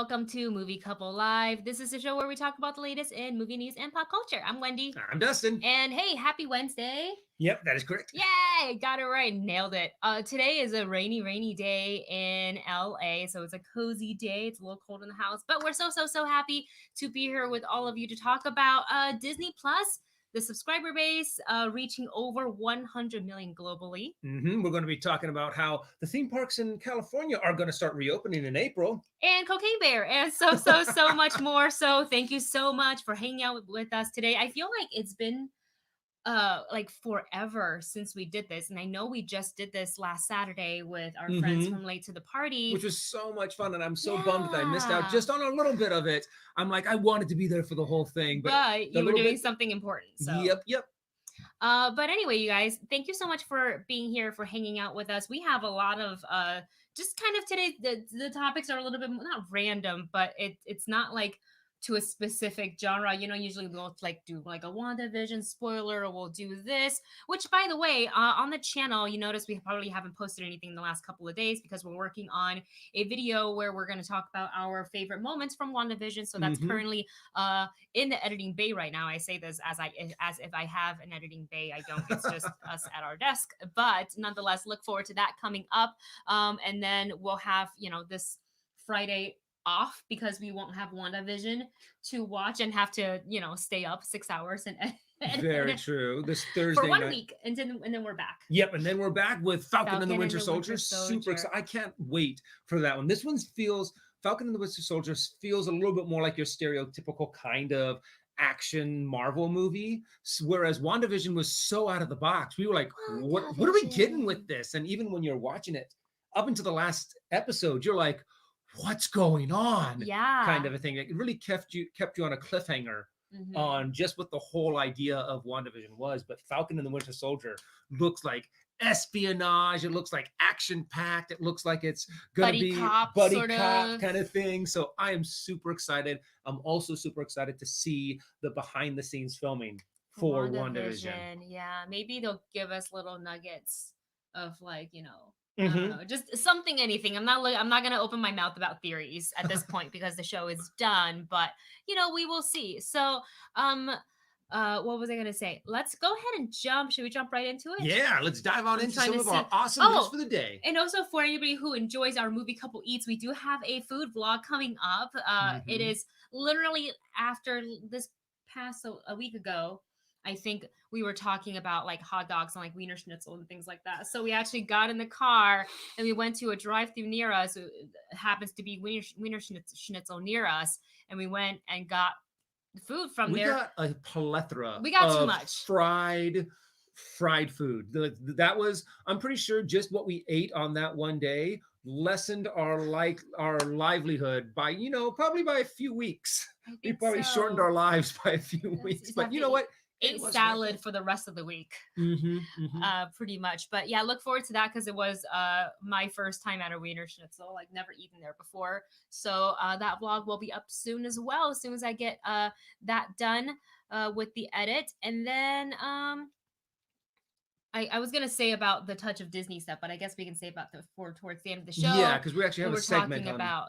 welcome to Movie Couple Live. This is a show where we talk about the latest in movie news and pop culture. I'm Wendy. I'm Dustin. And hey, happy Wednesday. Yep, that is correct. Yay, got it right, nailed it. Today is a rainy day in LA, so it's a cozy day. It's a little cold in the house, but we're so happy to be here with all of you to talk about Disney Plus. The subscriber base reaching over 100 million globally. We're going to be talking about how the theme parks in California are going to start reopening in April. And Cocaine Bear, and so much more. So thank you so much for hanging out with us today. I feel like it's been like forever since we did this, and I know we just did this last Saturday with our friends from Late to the Party, which was so much fun, and I'm so bummed that I missed out just on a little bit of it. I'm like, I wanted to be there for the whole thing, but you were doing something important. So Yep. But anyway, you guys, thank you so much for being here, for hanging out with us. We have a lot of just kind of today, the topics are a little bit not random, but it's not like to a specific genre. You know, usually we'll like do like a WandaVision spoiler, or we'll do this, which by the way, on the channel, you notice we probably haven't posted anything in the last couple of days because we're working on a video where we're going to talk about our favorite moments from WandaVision. So that's currently in the editing bay right now. I say this as if I have an editing bay. I don't. It's just us at our desk. But nonetheless, look forward to that coming up. And then we'll have, this Friday off because we won't have WandaVision to watch and have to, stay up 6 hours and very true. This Thursday for 1 night. week, and then we're back. Yep, and then we're back with Falcon and the Winter Soldier. Super excited! I can't wait for that one. This one feels Falcon and the Winter Soldier feels a little bit more like your stereotypical kind of action Marvel movie, whereas WandaVision was so out of the box. We were like, what are we getting with this? And even when you're watching it up until the last episode, you're like, what's going on? Yeah, kind of a thing. It really kept you on a cliffhanger on just what the whole idea of WandaVision was. But Falcon and the Winter Soldier looks like espionage. It looks like action-packed. It looks like it's gonna be buddy cop kind of thing. So I am super excited. I'm also super excited to see the behind-the-scenes filming for WandaVision. Yeah, maybe they'll give us little nuggets of like, I don't know, just something, anything. I'm not going to open my mouth about theories at this point because the show is done, but we will see. So, what was I going to say? Let's go ahead and jump. Should we jump right into it? Yeah, let's dive on into some of our awesome news for the day. And also for anybody who enjoys our Movie Couple Eats, we do have a food vlog coming up. It is literally after this past a week ago. I think we were talking about like hot dogs and like Wiener Schnitzel and things like that. So we actually got in the car and we went to a drive-thru near us. It happens to be Wiener Schnitzel near us. And we went and got the food from there. We got a plethora. We got too much fried food. That was, I'm pretty sure, just what we ate on that one day lessened our livelihood by, probably by a few weeks. We probably shortened our lives by a few weeks. But you know what? Ate salad for the rest of the week, pretty much. But yeah, look forward to that because it was my first time at a Wiener Schnitzel, like never eaten there before. So that vlog will be up soon as well, as soon as I get that done with the edit. And then I was gonna say about the touch of Disney stuff, but I guess we can say about towards the end of the show. Yeah, because we actually have a segment talking about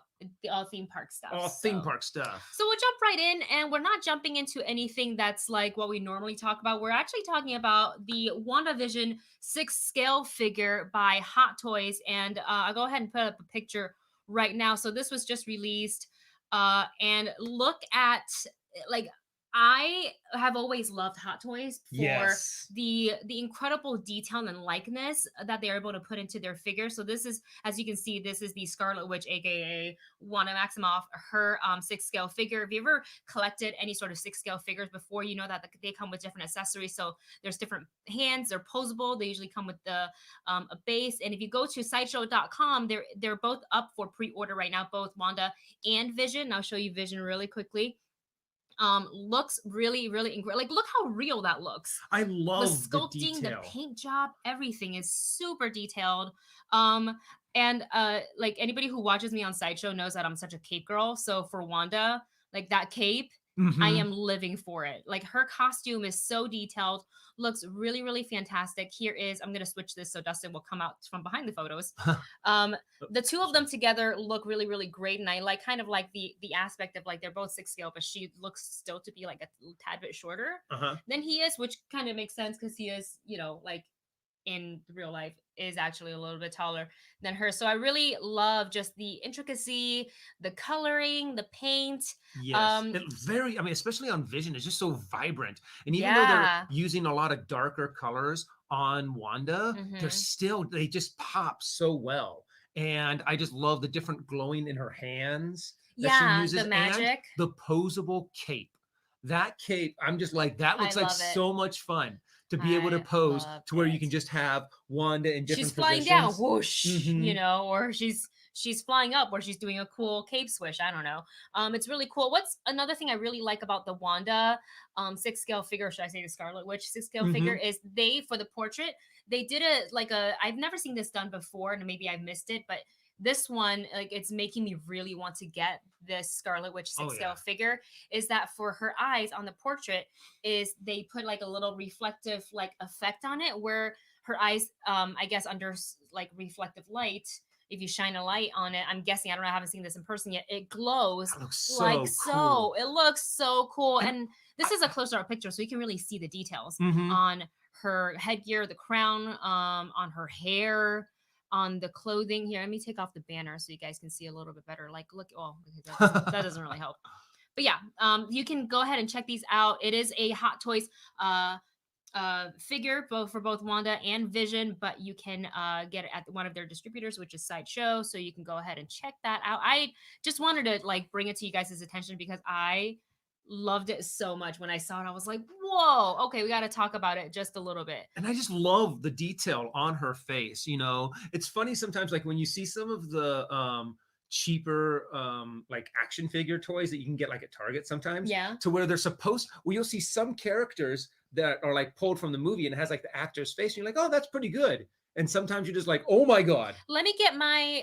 all theme park stuff. Theme park stuff. So we'll jump right in, and we're not jumping into anything that's like what we normally talk about. We're actually talking about the WandaVision 6 scale figure by Hot Toys, and I'll go ahead and put up a picture right now. So this was just released, and look at like. I have always loved Hot Toys for the incredible detail and likeness that they're able to put into their figure. So this is, as you can see, this is the Scarlet Witch, aka Wanda Maximoff, her 6 scale figure. If you ever collected any sort of 6 scale figures before, you know that they come with different accessories. So there's different hands, they're posable. They usually come with a base. And if you go to sideshow.com, they're both up for pre-order right now, both Wanda and Vision. I'll show you Vision really quickly. Looks really incredible. Like, look how real that looks. I love the sculpting, the paint job, everything is super detailed. And like anybody who watches me on Sideshow knows that I'm such a cape girl. So for Wanda, like that cape I Mm-hmm. am living for it. Like her costume is so detailed, looks really, really fantastic. Here is, I'm gonna switch this so Dustin will come out from behind the photos. Um, the two of them together look really, really great, and I like kind of like the aspect of like they're both 6 scale, but she looks still to be like a tad bit shorter Uh-huh. than he is, which kind of makes sense because he is, like in real life is actually a little bit taller than her. So I really love just the intricacy, the coloring, the paint. Yes, Um, it very. I mean, especially on Vision, it's just so vibrant. And even though they're yeah. using a lot of darker colors on Wanda, Hmm. they just pop so well. And I just love the different glowing in her hands that she Yeah, the uses, and magic. the posable cape. That cape, I'm just like, that I looks like love it. so much fun to be able to I pose love to where you it. can just have Wanda in She's different flying down, positions. whoosh, Mm-hmm. or she's flying up, or she's doing a cool cape swish. I don't know. It's really cool. What's another thing I really like about the Wanda 6 scale figure, or should I say the Scarlet Witch 6 scale figure, Mm-hmm. is they, for the portrait, they did a like a I've never seen this done before, and maybe I've missed it, but this one, like, it's making me really want to get this Scarlet Witch Oh 6 scale yeah. figure. Is that for her eyes on the portrait, is they put like a little reflective like effect on it where her eyes, I guess under like reflective light, if you shine a light on it, I'm guessing, I don't know, I haven't seen this in person yet, it glows That looks like so cool. so. It looks so cool. And And this is a closer up picture, so you can really see the details mm-hmm. on her headgear, the crown, on her hair, on the clothing. Here, let me take off the banner so you guys can see a little bit better. Like, look, oh, that doesn't really help. But yeah, you can go ahead and check these out. It is a Hot Toys figure both for both Wanda and Vision, but you can get it at one of their distributors, which is Sideshow. So you can go ahead and check that out. I just wanted to like bring it to you guys' attention because I loved it so much. When I saw it, I was like, whoa, okay, we got to talk about it just a little bit. And I just love the detail on her face. It's funny sometimes, like when you see some of the cheaper like action figure toys that you can get like at Target sometimes, Yeah. to where you'll see some characters that are like pulled from the movie and it has like the actor's face, and you're like, oh, that's pretty good. And sometimes you're just like, oh my god. Let me get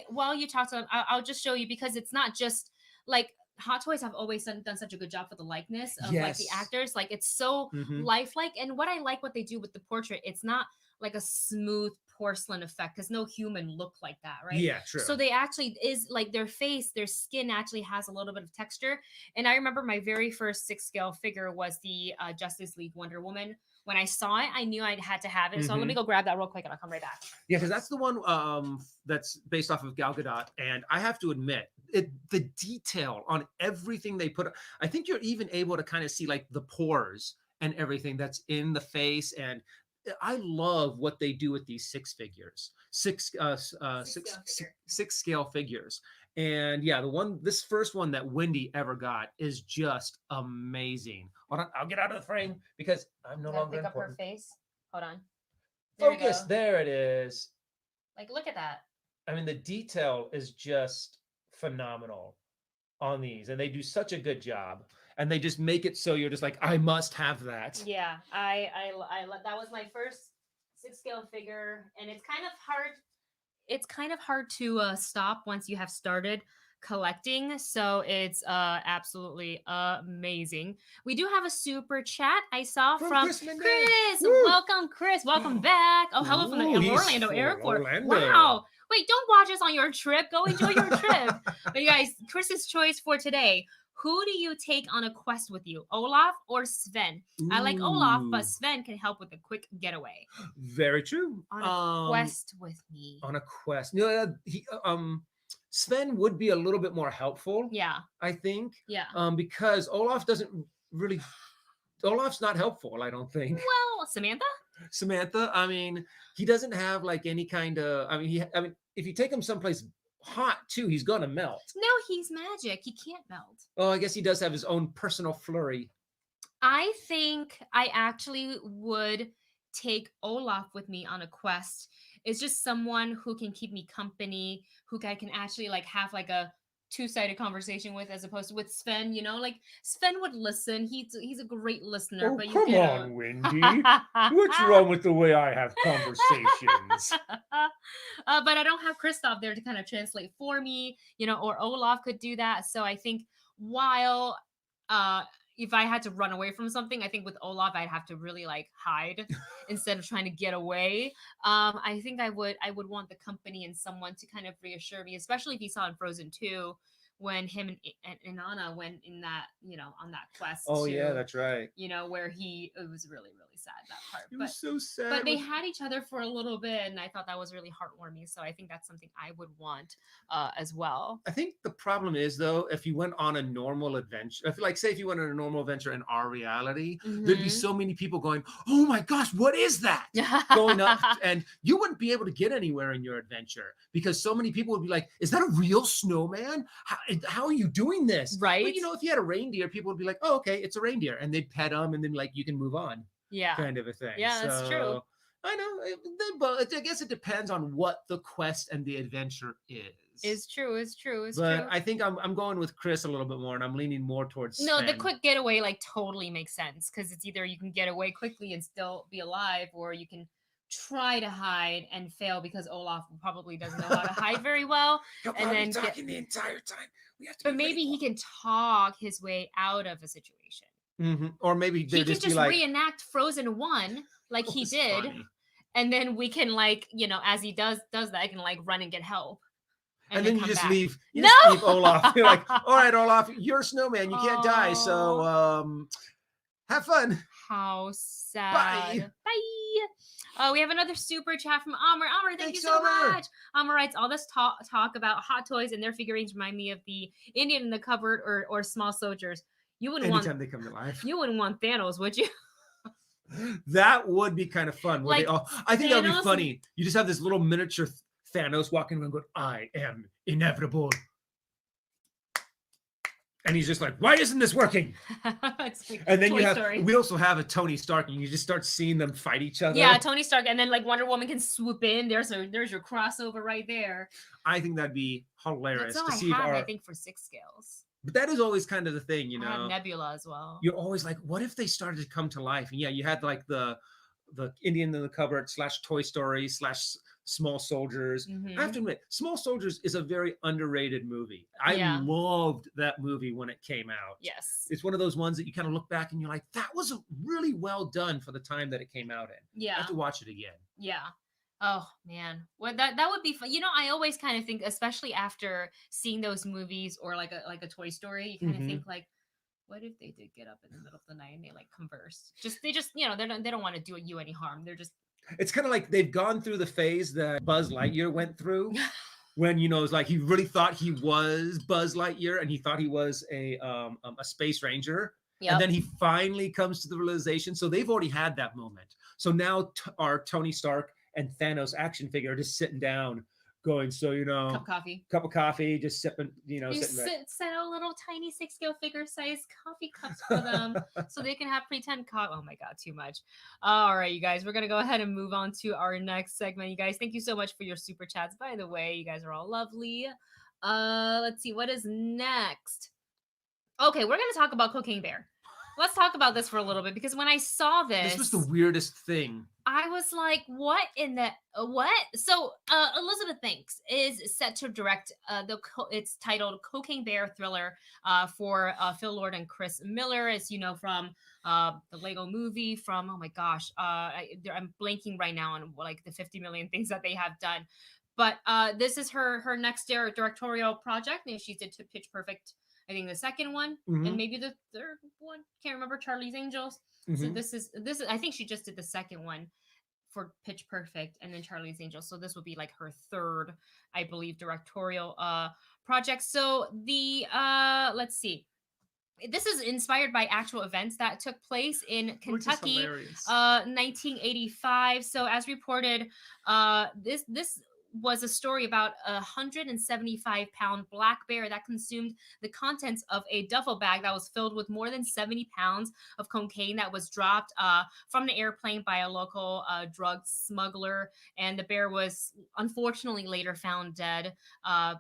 while you talk to them, I'll just show you, because it's not just like Hot Toys have always done such a good job for the likeness of like the Yes. actors. Like, it's so Mm-hmm. lifelike. And what I like what they do with the portrait, it's not like a smooth porcelain effect because no human look like that, right? Yeah, true. So they actually is like their face, their skin actually has a little bit of texture. And I remember my very first 6 scale figure was the Justice League Wonder Woman. When I saw it, I knew I had to have it. So let me go grab that real quick and I'll come right back. Yeah, because that's the one that's based off of Gal Gadot, and I have to admit, the detail on everything they put. I think you're even able to kind of see like the pores and everything that's in the face, and I love what they do with these six scale figures. And yeah, this first one that Wendy ever got is just amazing. Hold on, I'll get out of the frame because I'm no longer pick up her important. face. Hold on. There Focus. There it is. Like, look at that. I mean, the detail is just phenomenal on these, and they do such a good job. And they just make it so you're just like, I must have that. Yeah, I that was my first 6 scale figure, and it's kind of hard. It's kind of hard to stop once you have started collecting. So it's absolutely amazing. We do have a super chat I saw from Chris. Welcome, Chris. Welcome back. Oh, hello from the Orlando airport. Wow. Wait, don't watch us on your trip. Go enjoy your trip. But you guys, Chris's choice for today. Who do you take on a quest with you, Olaf or Sven? I like Olaf, but Sven can help with a quick getaway. Very true. On a quest with me. On a quest. Sven would be a little bit more helpful. Yeah. I think. Yeah. Because Olaf's not helpful, I don't think. Well, Samantha, I mean, he doesn't have like any kind of, if you take him someplace hot too, he's gonna melt. No, he's magic. He can't melt. Oh, I guess he does have his own personal flurry. I think I actually would take Olaf with me on a quest. It's just someone who can keep me company, who I can actually like have like a two-sided conversation with, as opposed to with Sven. Like Sven would listen. He's a great listener. But come on, Wendy. What's wrong with the way I have conversations? But I don't have Kristoff there to kind of translate for me, or Olaf could do that. So I think while if I had to run away from something, I think with Olaf I'd have to really like hide instead of trying to get away. I think I would want the company and someone to kind of reassure me, especially if you saw in Frozen 2 when him and Anna went in that, on that quest Oh yeah, to, that's right. where it was really, really sad, that part. It But was so sad. but they had each other for a little bit, and I thought that was really heartwarming. So I think that's something I would want as well. I think the problem is though, if you went on a normal adventure, if like say if you went on a normal adventure in our reality, there'd be so many people going, "Oh my gosh, what is that?" going up, and you wouldn't be able to get anywhere in your adventure because so many people would be like, "Is that a real snowman? How are you doing this?" Right. But if you had a reindeer, people would be like, "Oh, okay, it's a reindeer," and they'd pet them, and then like you can move on. Yeah. Kind of a thing. Yeah, that's true. I know, I guess it depends on what the quest and the adventure is. It's true. But I think I'm going with Chris a little bit more, and I'm leaning more towards No, Sven. the quick getaway like totally makes sense because it's either you can get away quickly and still be alive, or you can try to hide and fail because Olaf probably doesn't know how to hide very well. He'll and then talking the entire time. We have to. But maybe he can talk his way out of a situation. Or maybe he can just reenact Frozen 1 like he did, funny. And then we can like as he does that, I can like run and get help. And then you just back. Leave. You just leave Olaf. You're like, all right, Olaf, you're a snowman. You can't die. So have fun. How sad. Bye. We have another super chat from Amr. Amr, thank you so much. Amr writes, all this talk about hot toys and their figurines remind me of the Indian in the cupboard or small soldiers. You wouldn't Anytime they come to life. You wouldn't want Thanos, would you? That would be kind of fun. I think that would be funny. You just have this little miniature Thanos walking around going, "I am inevitable." And he's just like, "Why isn't this working?" Like and then we also have a Tony Stark, and you just start seeing them fight each other. Yeah, Tony Stark, and then like Wonder Woman can swoop in. There's your crossover right there. I think that'd be hilarious. That's all to see I think for 6 scales. But that is always kind of the thing, I have Nebula as well. You're always like, what if they started to come to life? And yeah, you had like the Indian in the cupboard / Toy Story / Small Soldiers. I have to admit, Small Soldiers is a very underrated movie. I loved that movie when it came out. Yes. It's one of those ones that you kind of look back and you're like, that was really well done for the time that it came out in. Yeah. I have to watch it again. Yeah. Oh man, well that would be fun. I always kind of think, especially after seeing those movies or like a Toy Story, you kind of think like, what if they did get up in the middle of the night and they like converse? They don't want to do you any harm. They're just. It's kind of like they've gone through the phase that Buzz Lightyear went through, when it's like he really thought he was Buzz Lightyear and he thought he was a space ranger. Yep. And then he finally comes to the realization. So they've already had that moment. So now our Tony Stark and Thanos action figure just sitting down going, cup of coffee, just sipping, set a little tiny 6-scale figure size coffee cups for them so they can have pretend coffee. Oh my God, too much. All right, you guys, we're going to go ahead and move on to our next segment. You guys, thank you so much for your super chats. By the way, you guys are all lovely. Let's see, what is next? Okay, we're going to talk about Cocaine Bear. Let's talk about this for a little bit, because when I saw this was the weirdest thing. I was like, what in the what? So Elizabeth Banks is set to direct it's titled Cocaine Bear thriller for Phil Lord and Chris Miller, as you know from the Lego movie, from, oh my gosh, I'm blanking right now on like the 50 million things that they have done. But this is her next directorial project. And she did Pitch Perfect, I think the second one, and maybe the third one. Can't remember. Charlie's Angels. So this is I think she just did the second one for Pitch Perfect, and then Charlie's Angels. So this will be like her third, I believe, directorial project. So the let's see. This is inspired by actual events that took place in Kentucky, 1985. So as reported, this was a story about a 175-pound black bear that consumed the contents of a duffel bag that was filled with more than 70 pounds of cocaine that was dropped from the airplane by a local drug smuggler. And the bear was unfortunately later found dead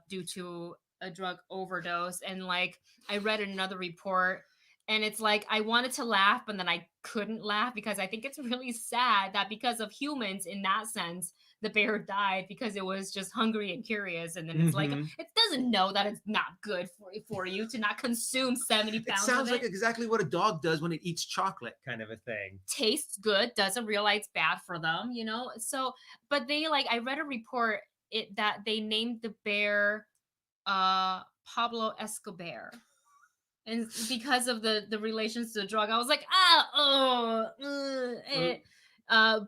due to a drug overdose. And like I read another report, And it's like I wanted to laugh, but then I couldn't laugh because I think it's really sad that because of humans in that sense, the bear died because it was just hungry and curious. And then it's like Mm-hmm. it doesn't know that it's not good for you to not consume 70 It pounds of sounds like it. exactly what a dog does when it eats chocolate, kind of a thing. Tastes good, doesn't realize bad for them, you know? So, but they like, I read a report that they named the bear Pablo Escobar. And because of the relations to the drug, I was like,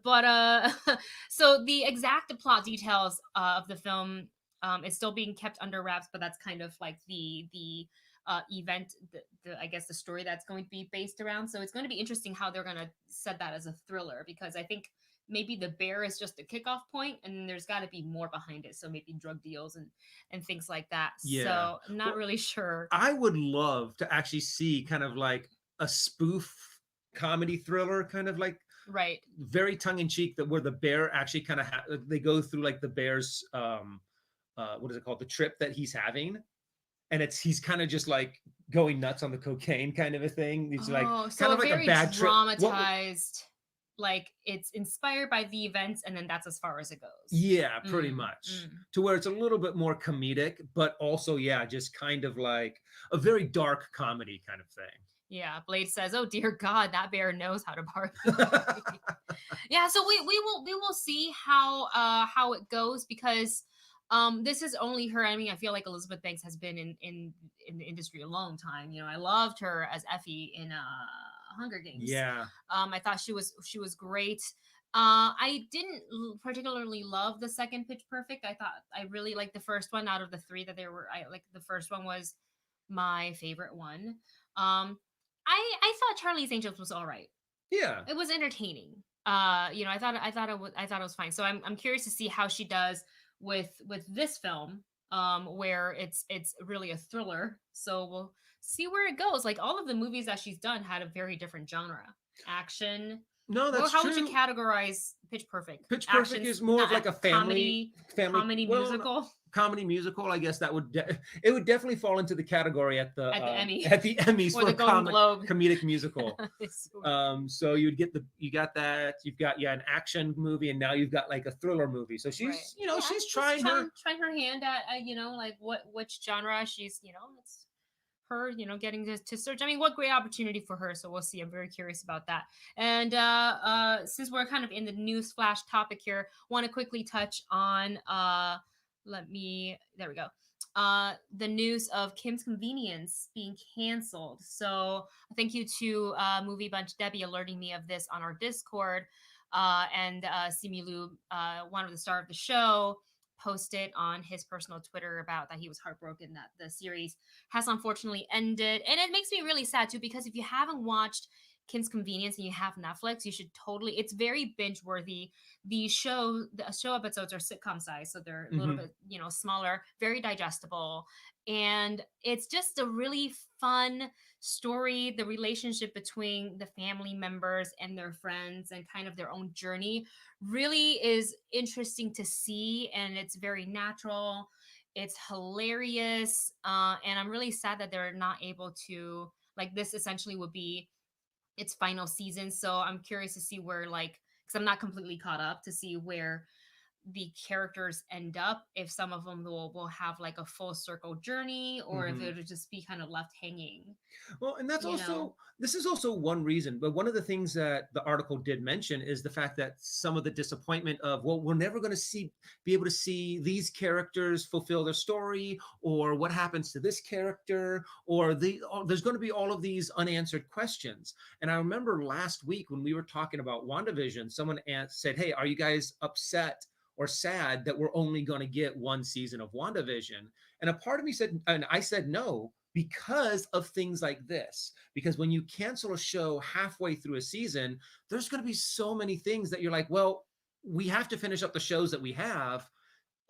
but so the exact plot details of the film is still being kept under wraps, but that's kind of like the event, I guess the story that's going to be based around. So it's going to be interesting how they're going to set that as a thriller, because I think maybe the bear is just a kickoff point, and there's got to be more behind it. So maybe drug deals and things like that. Yeah. So I'm not Well, really sure. I would love to actually see kind of like a spoof comedy thriller, kind of like Right. very tongue in cheek, that where the bear actually kind of they go through like the bear's what is it called, the trip that he's having, and he's kind of just like going nuts on the cocaine, kind of a thing. It's like Oh, so kind a of like a very bad trip. dramatized, like it's inspired by the events, and then that's as far as it goes. Yeah, pretty Mm, much. mm. To where it's a little bit more comedic, but also, yeah, just kind of like a very dark comedy kind of Yeah, Blade says, "Oh dear God, that bear knows how to bark." thing. Yeah, so we will see how it goes, because this is only her. I mean, I feel like Elizabeth Banks has been in the industry a long time. You know, I loved her as Effie in Hunger Games. Yeah. I thought she was great. I didn't particularly love the second Pitch Perfect. I thought I really liked the first one. Out of the three that there were, I like the first one was my favorite one. I thought Charlie's Angels was all right. Yeah. It was entertaining. I thought it was fine. So I'm curious to see how she does with this film, where it's really a thriller. So we'll see where it goes. Like all of the movies that she's done had a very different genre. Action. No, Well, that's how would you true. categorize Pitch Perfect? Pitch Perfect Action, is more of like a comedy, family, comedy well, musical comedy musical. I guess that would it would definitely fall into the category at the Emmy at the Emmys or for the Golden Globe. comedic musical. So So you got that, you've got, yeah, an action movie, and now you've got like a thriller movie. So right. she's, Yeah, she's just trying her. trying her hand at like which genre she's it's her getting to search. I mean, what great opportunity for her. So we'll see. I'm very curious about that. And since we're kind of in the news flash topic here, want to quickly touch on there we go. The news of Kim's Convenience being canceled. So thank you to Movie Bunch Debbie alerting me of this on our Discord. And Simu, one of the star of the show, posted on his personal Twitter about that he was heartbroken that the series has unfortunately ended. And it makes me really sad too, because if you haven't watched Kim's Convenience and you have Netflix, you should totally, it's very binge worthy. The show episodes are sitcom size, so they're a little Mhm. bit, smaller, very digestible. And it's just a really fun story, the relationship between the family members and their friends and kind of their own journey really is interesting to see, and it's very natural. It's hilarious, and I'm really sad that they're not able to, like, this essentially would be its final season. So I'm curious to see where, like, because I'm not completely caught up to see where the characters end up, if some of them will have like a full circle journey, or if Mhm. it'll just be kind of left hanging, Well, and that's you know also, this is also one reason, but one of the things that the article did mention is the fact that some of the disappointment of, well, we're never going to be able to see these characters fulfill their story, or what happens to this character, or there's going to be all of these unanswered questions. And I remember last week when we were talking about WandaVision, someone said, "Hey, are you guys upset or sad that we're only going to get one season of WandaVision?" And a part of me said, and I said no, because of things like this. Because when you cancel a show halfway through a season, there's going to be so many things that you're like, well, we have to finish up the shows that we have,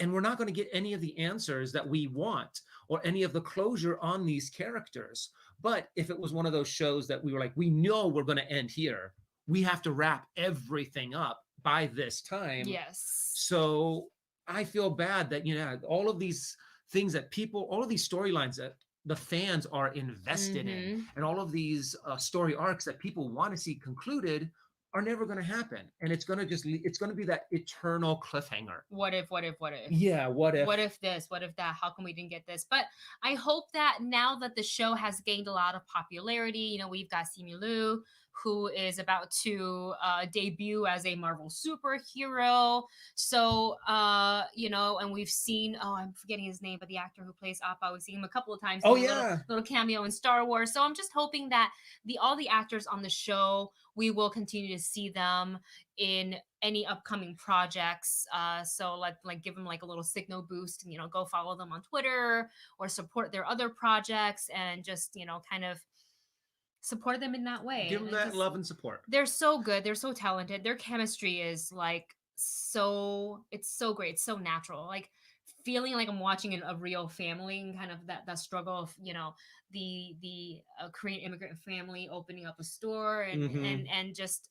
and we're not going to get any of the answers that we want or any of the closure on these characters. But if it was one of those shows that we were like, we know we're going to end here, we have to wrap everything up by this time. yes. So I feel bad that, all of these things that all of these storylines that the fans are invested in, Mm-hmm. and all of these story arcs that people want to see concluded are never going to happen, and it's going to it's going to be that eternal cliffhanger. What if, what if, what if? Yeah, what if? What if this? What if that? How come we didn't get this? But I hope that now that the show has gained a lot of popularity, you know, we've got Simu Liu, who is about to debut as a Marvel superhero. So, you know, and we've seen, oh, I'm forgetting his name, but the actor who plays Appa, we've seen him a couple of times. Oh in a yeah, little cameo in Star Wars. So I'm just hoping that all the actors on the show, we will continue to see them in any upcoming projects. So like give them like a little signal boost, and you know, go follow them on Twitter or support their other projects, and just, you know, kind of support them in that way. give them that love and support. They're so good. They're so talented. Their chemistry is like it's so great. It's so natural. Like feeling like I'm watching a real family, and kind of that struggle of, you know, the Korean immigrant family opening up a store, and Mhm. and just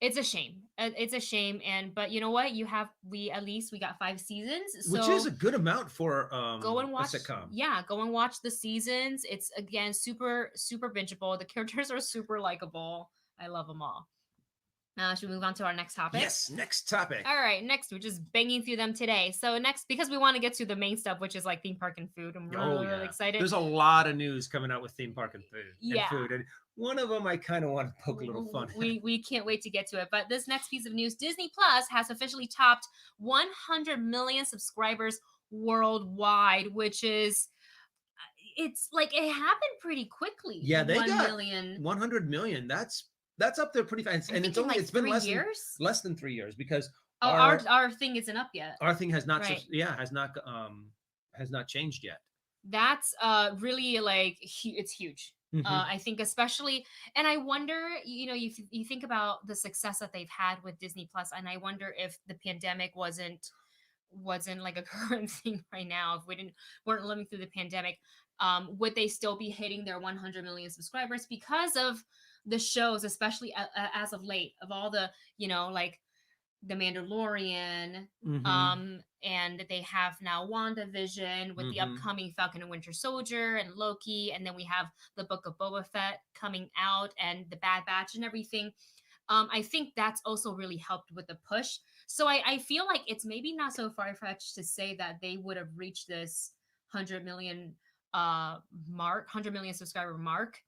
it's a shame. It's a shame. And but you know what? We at least we got 5 seasons, Which is so a good amount for go and a watch. sitcom. Yeah, go and watch the seasons. It's again super bingeable. The characters are super likable. I love them all. Should we move on to our next topic? Yes, next topic. All right, next we're just banging through them today. So next, because we want to get to the main stuff, which is like theme park and food. I'm really excited. There's a lot of news coming out with theme park and food. Yeah. And food. And one of them I kind of want to poke a little fun at. We can't wait to get to it. But this next piece of news, Disney Plus has officially topped 100 million subscribers worldwide, which is it's like it happened pretty quickly. Yeah, they 1 got million. 100 million. That's up there pretty fast. And it's only like it's been 3 years? less than 3 years, because Our thing isn't up yet. our thing has not Right. has not changed yet. That's really like it's huge. Mhm. I think especially, and I wonder, you know, you think about the success that they've had with Disney Plus, and I wonder if the pandemic wasn't like a current thing right now, if weren't living through the pandemic, would they still be hitting their 100 million subscribers because of the shows, especially as of late, of all the, you know, like the Mandalorian, Mhm. and they have now WandaVision with the Mhm. upcoming Falcon and Winter Soldier and Loki, and then we have the Book of Boba Fett coming out, and the Bad Batch and everything. I think that's also really helped with the push. So I feel like it's maybe not so far fetched to say that they would have reached this 100 million mark, 100 million subscriber mark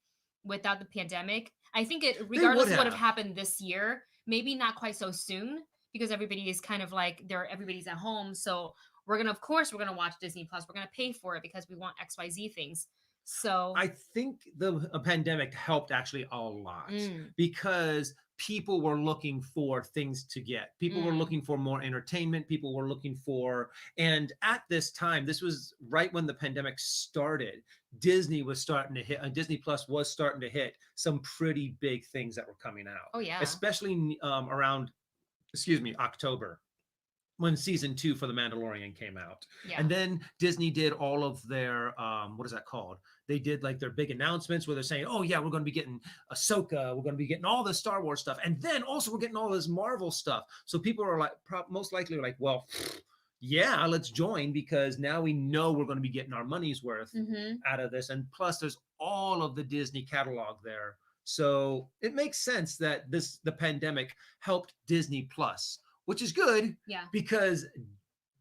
without the pandemic. I think it, regardless of what have happened this year, maybe not quite so soon, because everybody is kind of like everybody's at home. So we're gonna watch Disney Plus. We're gonna pay for it because we want XYZ things. So I think the pandemic helped actually a lot, because people were looking for things to get. People were looking for more entertainment. People were looking for, and at this time, this was right when the pandemic started. Disney was starting to hit, Disney Plus was starting to hit some pretty big things that were coming out. Oh yeah. Especially around, October, when season 2 for The Mandalorian came out. Yeah. And then Disney did all of their, what is that called? They did like their big announcements where they're saying, oh yeah, we're going to be getting Ahsoka. We're going to be getting all the Star Wars stuff. And then also we're getting all this Marvel stuff. So people are like, most likely like, well, yeah, let's join, because now we know we're going to be getting our money's worth out of this. And plus there's all of the Disney catalog there. So it makes sense that the pandemic helped Disney Plus, which is good. Yeah. Because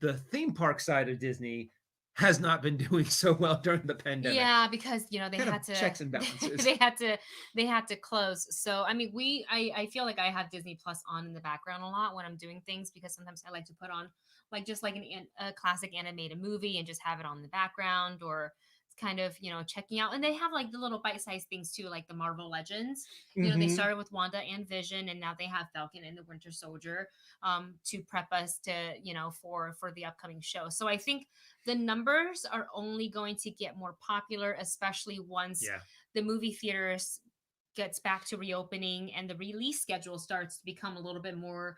the theme park side of Disney has not been doing so well during the pandemic. Yeah, because you know they kind had to checks and balances. they had to close. So I mean, I feel like I have Disney Plus on in the background a lot when I'm doing things, because sometimes I like to put on like just like a classic animated movie and just have it on in the background, or kind of, you know, checking out. And they have like the little bite-sized things too, like the Marvel Legends. You know, they started with Wanda and Vision, and now they have Falcon and the Winter Soldier to prep us to, you know, for the upcoming show. So I think the numbers are only going to get more popular, especially once the movie theaters gets back to reopening and the release schedule starts to become a little bit more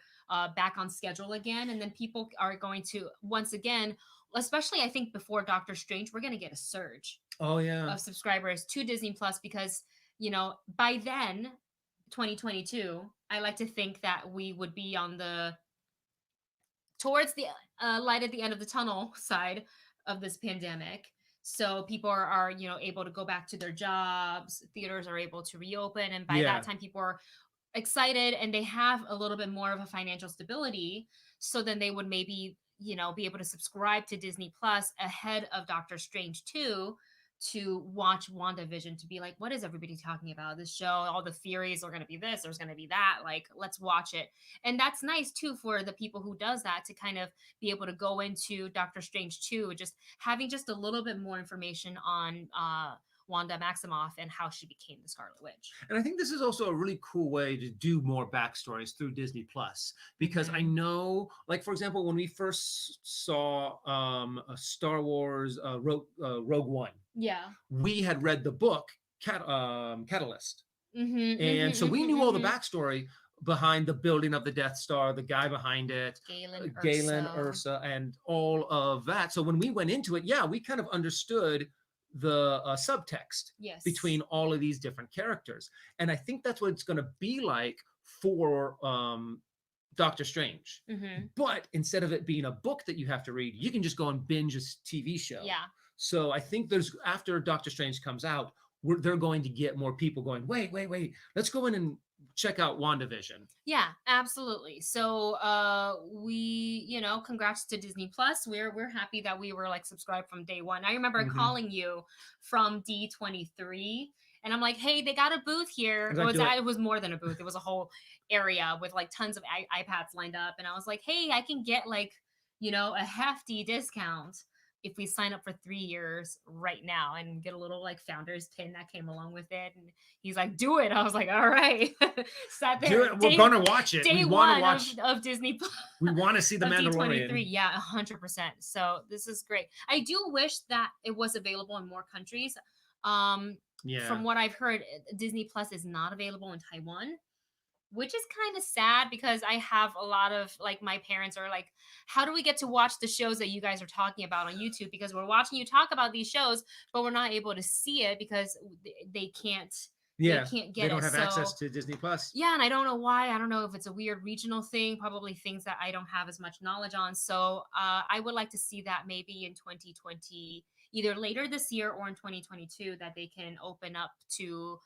back on schedule again. And then people are going to, once again, especially I think before Doctor Strange, we're going to get a surge of subscribers to Disney Plus, because, you know, by then, 2022, I like to think that we would be on towards the light at the end of the tunnel side of this pandemic. So people are able to go back to their jobs, theaters are able to reopen, and by that Yeah. time people are excited and they have a little bit more of a financial stability. So then they would maybe, be able to subscribe to Disney Plus ahead of Doctor Strange 2 to watch WandaVision, to be like, what is everybody talking about? This show, all the theories are going to be this, there's going to be that. Like, let's watch it. And that's nice too for the people who does that, to kind of be able to go into Doctor Strange 2, just having just a little bit more information on Wanda Maximoff and how she became the Scarlet Witch. And I think this is also a really cool way to do more backstories through Disney Plus, because I know, like, for example, when we first saw Star Wars Rogue One, we had read the book Catalyst. And so we knew all the backstory behind the building of the Death Star, the guy behind it, Galen, Ursa, and all of that. So when we went into it, we kind of understood the subtext between all of these different characters. And I think that's what it's going to be like for Doctor Strange. But instead of it being a book that you have to read, you can just go and binge a TV show. So I think after Doctor Strange comes out, they're going to get more people going, wait, let's go in and check out WandaVision. Yeah, absolutely. So congrats to Disney Plus. We're happy that we were like subscribed from day one. I remember calling you from D23 and I'm like, hey, they got a booth here. It was more than a booth. It was a whole area with like tons of iPads lined up. And I was like, hey, I can get like, a hefty discount if we sign up for 3 years right now, and get a little like founder's pin that came along with it. And he's like, do it. I was like, all right. Sat there. Do it. We're going to watch it. Day one of Disney. We want to see the Mandalorian. D23. Yeah, 100%. So this is great. I do wish that it was available in more countries. From what I've heard, Disney Plus is not available in Taiwan, which is kind of sad, because I have a lot of like, my parents are like, how do we get to watch the shows that you guys are talking about on YouTube? Because we're watching you talk about these shows, but we're not able to see it because they can't. They can't get it. They don't have access to Disney Plus. Yeah, and I don't know why. I don't know if it's a weird regional thing, probably things that I don't have as much knowledge on. So I would like to see that maybe in 2020, either later this year or in 2022, that they can open up to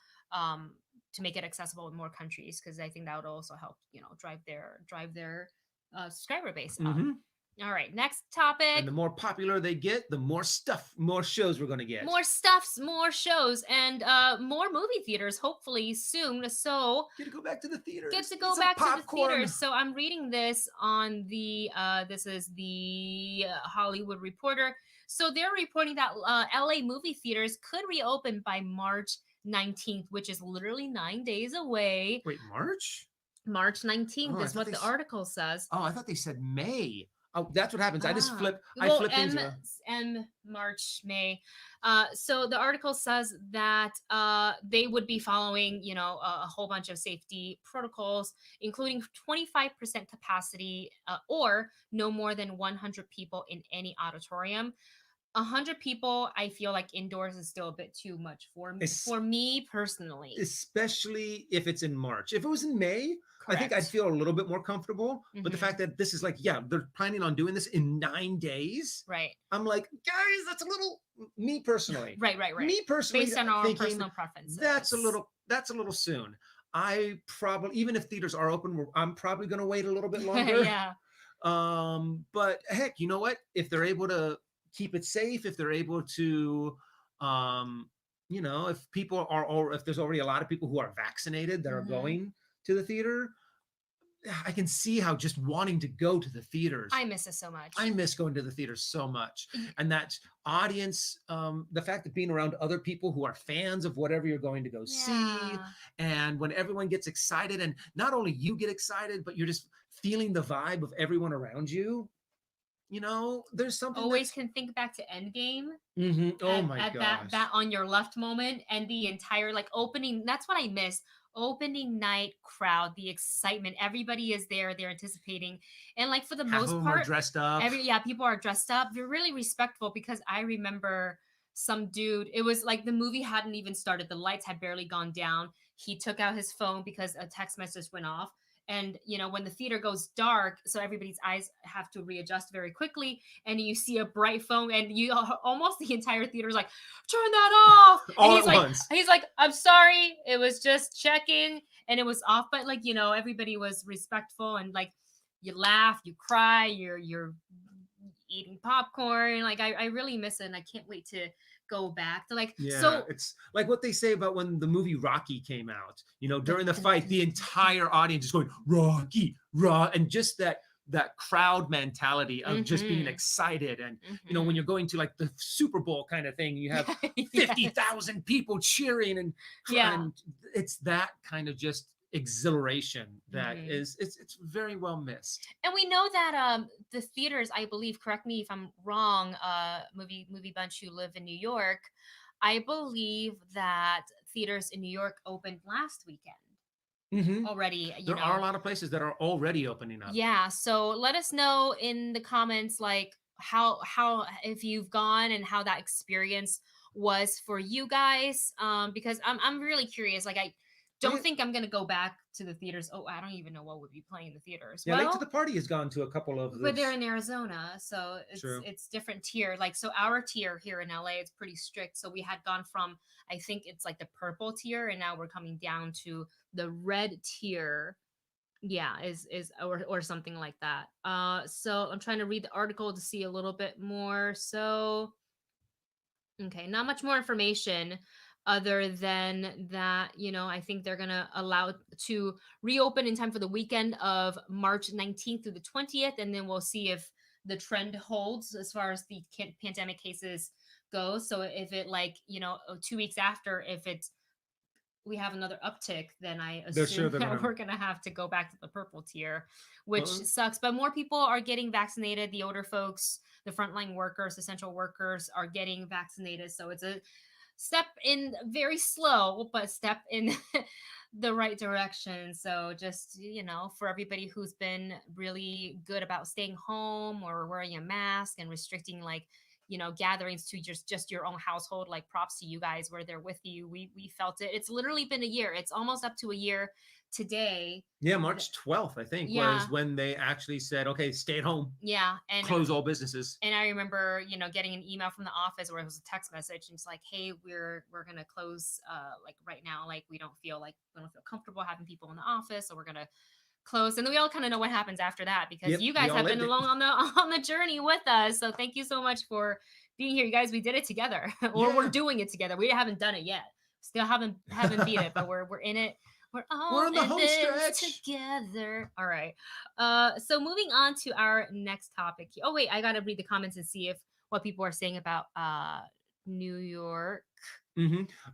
make it accessible in more countries, because I think that would also help, drive their subscriber base up. All right, next topic. And the more popular they get, the more shows we're going to get. More stuffs, more shows, and more movie theaters, hopefully soon. So get to go back to the theaters. Get to go back to the theaters. So I'm reading this on the, this is the Hollywood Reporter. So they're reporting that LA movie theaters could reopen by March 19th, which is literally 9 days away. Wait, March? March 19th is what the article says. Oh, I thought they said May. Oh, that's what happens. I just flip. March, May. So the article says that they would be following, a whole bunch of safety protocols, including 25% capacity or no more than 100 people in any auditorium. 100 people, I feel like indoors is still a bit too much for me personally. Especially if it's in March. If it was in May, correct, I think I'd feel a little bit more comfortable. But the fact that this is like, they're planning on doing this in 9 days. Right. I'm like, guys, that's a little, me personally. Right. Me personally. Based on our personal preferences. That's a little soon. I probably, even if theaters are open, I'm probably going to wait a little bit longer. But heck, you know what? If they're able to keep it safe, if they're able to, if people are, or if there's already a lot of people who are vaccinated that are going to the theater, I can see how just wanting to go to the theaters. I miss it so much. I miss going to the theaters so much. And that audience, the fact that being around other people who are fans of whatever you're going to go see, and when everyone gets excited, and not only you get excited, but you're just feeling the vibe of everyone around you. There's something. Always can think back to Endgame. Oh my gosh. That on your left moment, and the entire like opening. That's what I miss. Opening night crowd, the excitement. Everybody is there. They're anticipating, and like for the most part, are dressed up. People are dressed up. They're really respectful, because I remember some dude. It was like the movie hadn't even started. The lights had barely gone down. He took out his phone because a text message went off. and when the theater goes dark, so everybody's eyes have to readjust very quickly, and you see a bright phone, and you almost the entire theater is like, turn that off. And All at once. He's like, I'm sorry, it was just checking, and it was off. But like, everybody was respectful, and like, you laugh, you cry, you're eating popcorn. Like, I really miss it, and I can't wait to go back to like. Yeah, So it's like what they say about when the movie Rocky came out. During the fight, the entire audience is going Rocky, and just that crowd mentality of just being excited. And when you're going to like the Super Bowl kind of thing, you have 50,000 people cheering, and it's that kind of just exhilaration that is it's very well missed. And we know that the theaters, I believe, correct me if I'm wrong, movie bunch who live in New York, I believe that theaters in New York opened last weekend already. There are a lot of places that are already opening up. Yeah, so let us know in the comments, like, how if you've gone and how that experience was for you guys, because I'm really curious. Like, I don't think I'm gonna go back to the theaters. Oh, I don't even know what would be playing in the theaters. Yeah, Late to the Party has gone to a couple of those. But they're in Arizona, so it's different tier. Like, so our tier here in LA, it's pretty strict. So we had gone from, I think it's like the purple tier, and now we're coming down to the red tier. Yeah, is or something like that. So I'm trying to read the article to see a little bit more. So okay, not much more information other than that, I think they're gonna allow to reopen in time for the weekend of March 19th through the 20th, and then we'll see if the trend holds as far as the pandemic cases go. So if it, like, 2 weeks after, if it's we have another uptick, then I assume that we're gonna have to go back to the purple tier, which sucks. But more people are getting vaccinated. The older folks, the frontline workers, essential workers are getting vaccinated. So it's a step in, very slow, but step in the right direction. So just, for everybody who's been really good about staying home or wearing a mask and restricting, like, gatherings to just your own household, like, props to you guys. We're there with you. We felt it. It's literally been a year. It's almost up to a year today. Yeah, March 12th, I think, was when they actually said, okay, stay at home. Yeah. And close all businesses. And I remember, getting an email from the office where it was a text message, and it's like, hey, we're gonna close like right now. Like, we don't feel comfortable having people in the office, so we're gonna close. And then we all kind of know what happens after that, because you guys have been along on the journey with us. So thank you so much for being here. You guys, we did it together. Or we're doing it together. We haven't done it yet. Still haven't beat it, but we're in it. We're all in the home stretch together. All right. So moving on to our next topic. Oh wait, I gotta read the comments and see what people are saying about New York.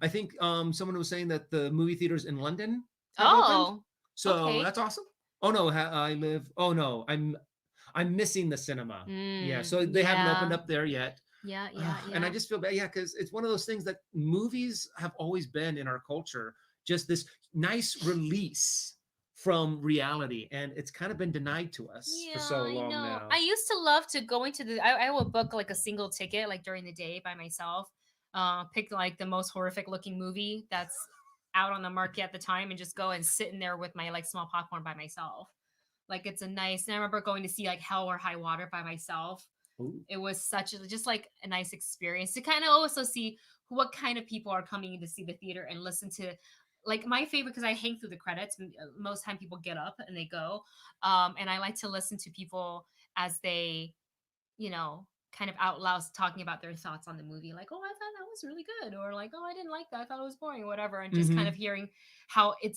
I think someone was saying that the movie theaters in London opened. So that's awesome. Oh no, I live. Oh no, I'm missing the cinema. Yeah, so they haven't opened up there yet. Yeah. And I just feel bad. Yeah, because it's one of those things that movies have always been in our culture, just this nice release from reality, and it's kind of been denied to us for so long now. I used to love to go into I will book like a single ticket, like, during the day by myself, pick like the most horrific looking movie that's out on the market at the time, and just go and sit in there with my, like, small popcorn by myself. Like, it's a nice, and I remember going to see like Hell or High Water by myself. Ooh. It was just like a nice experience to kind of also see what kind of people are coming in to see the theater, and listen to, like, my favorite, because I hang through the credits. Most time people get up and they go, and I like to listen to people as they, kind of out loud talking about their thoughts on the movie, like, oh, I thought that was really good, or like, oh, I didn't like that, I thought it was boring, or whatever, and just kind of hearing how it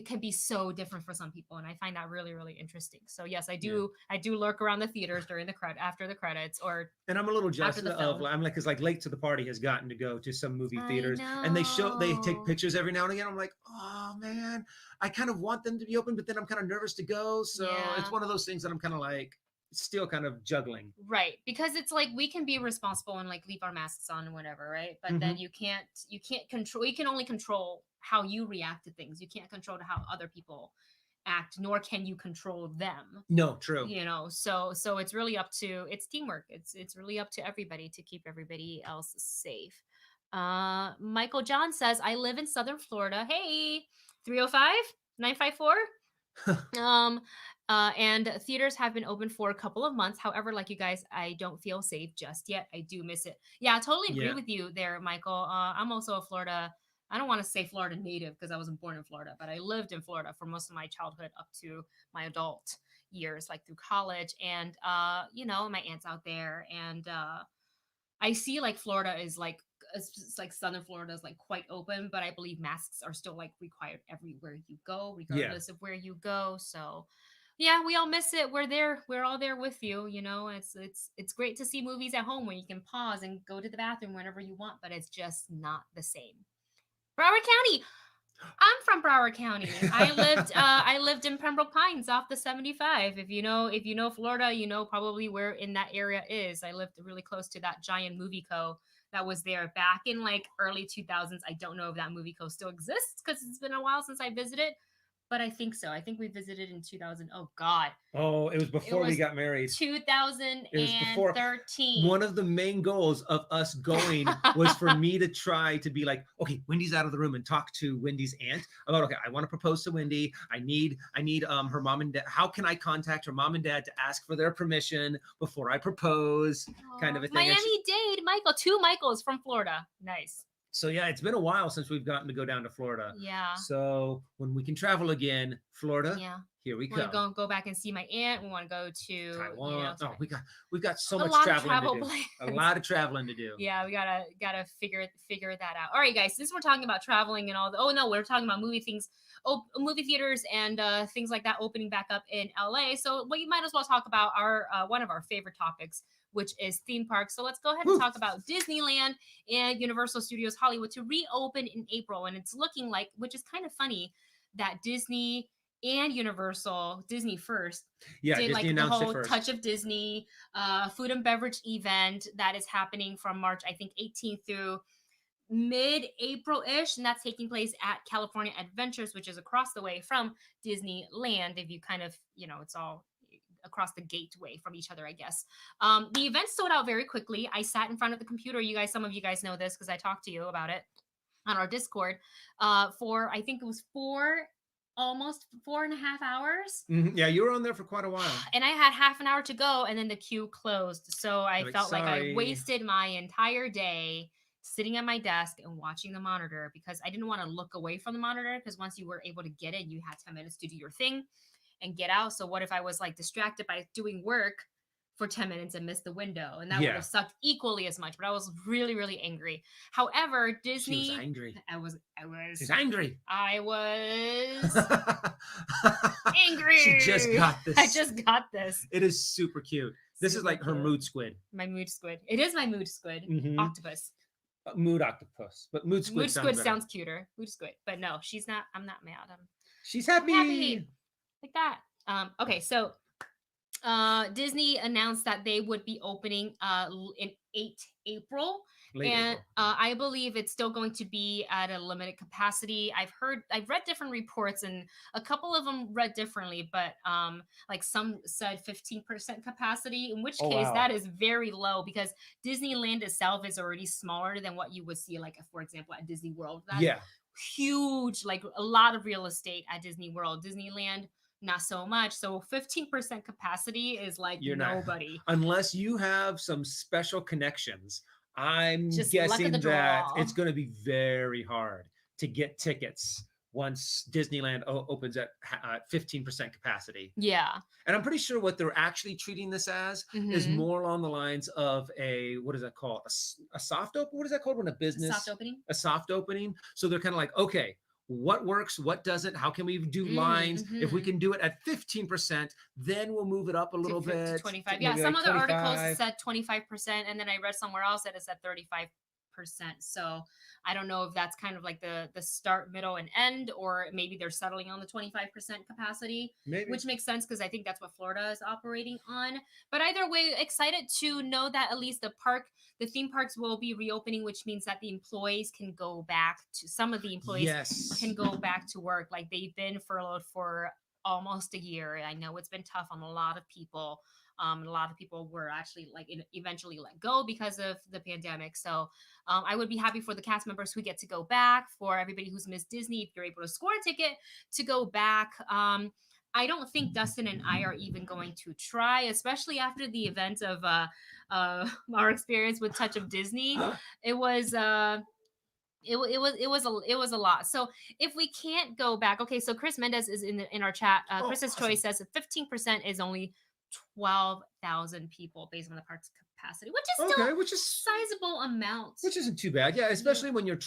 can be so different for some people, and I find that really, really interesting. So yes, I do lurk around the theaters during after the credits, and I'm a little jealous of, I'm like, because like Late to the Party has gotten to go to some movie theaters, and they take pictures every now and again. I'm like, oh man, I kind of want them to be open, but then I'm kind of nervous to go. So it's one of those things that I'm kind of like still kind of juggling. Right, because it's like, we can be responsible and like leave our masks on and whatever, right? But then you can't control, you can only control how you react to things. You can't control how other people act, nor can you control them. No, true. So it's really up to, it's teamwork. It's really up to everybody to keep everybody else safe. Michael John says, I live in Southern Florida. Hey, 305-954. Um, and theaters have been open for a couple of months. However, like you guys, I don't feel safe just yet. I do miss it. Yeah, I totally agree Yeah. with you there, Michael. I'm also a Florida. I don't want to say Florida native because I wasn't born in Florida, but I lived in Florida for most of my childhood up to my adult years, like through college. And my aunt's out there, and I see like Florida is like it's like southern Florida is like quite open, but I believe masks are still like required everywhere you go, Yeah. regardless of where you go. So yeah, we all miss it. We're there. We're all there with you. It's great to see movies at home where you can pause and go to the bathroom whenever you want, but it's just not the same. Broward County. I'm from Broward County. I lived in Pembroke Pines off the 75. If you know Florida, you know probably where in that area is. I lived really close to that giant movie co that was there back in like early 2000s. I don't know if that movie co still exists because it's been a while since I visited, but I think so. I think we visited in 2000. Oh God. Oh, it was It before we was got married. It was before. 2013. One of the main goals of us going was for me to try to be like, okay, Wendy's out of the room, and talk to Wendy's aunt about, okay, I want to propose to Wendy. I need her mom and dad. How can I contact her mom and dad to ask for their permission before I propose? Kind of a thing. Miami-Dade Michael. Two Michaels from Florida. Nice. So yeah, it's been a while since we've gotten to go down to Florida. Yeah. So when we can travel again, Florida, Yeah. here we We want come. to go back and see my aunt. We want to go to Taiwan. Oh, we've got so a much lot of traveling travel to do. plans. A lot of traveling to do. Yeah, we gotta figure that out. All right, guys. Since we're talking about traveling and all the, oh no, we're talking about movie things, movie theaters and things like that opening back up in LA. So we might as well talk about our one of our favorite topics, which is theme parks. So let's go ahead and Woo. talk about Disneyland and Universal Studios Hollywood to reopen in April, and it's looking like, which is kind of funny, that Disney and Universal, Disney first, Yeah, did Disney like the announced it whole first. Touch of Disney food and beverage event that is happening from March, I think, 18th through mid-April-ish, and that's taking place at California Adventures, which is across the way from Disneyland. If you kind of, it's all across the gateway from each other, I guess. The event sold out very quickly. I sat in front of the computer. Some of you guys know this because I talked to you about it on our Discord for, I think it was almost 4.5 hours. Yeah, you were on there for quite a while. And I had half an hour to go, and then the queue closed. So I felt like I sorry. wasted my entire day sitting at my desk and watching the monitor because I didn't want to look away from the monitor, because once you were able to get in, you had 10 minutes to do your thing and get out. So what if I was like distracted by doing work for 10 minutes and missed the window? And that would have sucked equally as much, but I was really, really angry. However, Disney. She was angry. She's angry. I was angry. She just got this. I just got this. It is super cute. This is like her mood squid. My mood squid. It is my mood squid. Mhm. Octopus. Mood octopus, but mood squid. Mood squid sounds cuter. Mood squid, but no, she's not. I'm not mad. She's happy. I'm happy. Like that. Okay, so Disney announced that they would be opening in April. Late and April. I believe it's still going to be at a limited capacity. I've read different reports, and a couple of them read differently, but like some said 15% capacity, in which case that is very low because Disneyland itself is already smaller than what you would see, like, for example, at Disney World. That's huge, like a lot of real estate at Disney World. Disneyland, not so much. So 15% capacity is like nobody. Unless you have some special connections. I'm Just guessing that it's going to be very hard to get tickets once Disneyland opens at 15% capacity. Yeah. And I'm pretty sure what they're actually treating this as is more along the lines of what is that called? A soft open? What is that called when a business? Soft opening. A soft opening. So they're kind of like, okay, what works, what doesn't, how can we do lines? If we can do it at 15%, then we'll move it up a little bit. 25. Yeah, some of the articles said 25%, and then I read somewhere else that it said 35%. So I don't know if that's kind of like the start, middle, and end, or maybe they're settling on the 25% capacity, which makes sense because I think that's what Florida is operating on. But either way, excited to know that at least the theme parks will be reopening, which means that the employees can go back to, some of the employees can go back to work. Like, they've been furloughed for almost a year. I know it's been tough on a lot of people. A lot of people were actually eventually let go because of the pandemic. So I would be happy for the cast members who get to go back, for everybody who's missed Disney, if you're able to score a ticket to go back. I don't think Dustin and I are even going to try, especially after the event of our experience with Touch of Disney. It was it was a lot. So if we can't go back, okay. So Chris Mendez is in our chat. Chris's awesome. choice says that 15% is only 12,000 people based on the park's capacity, which is still which is sizable amount. Which isn't too bad, yeah. Especially when you're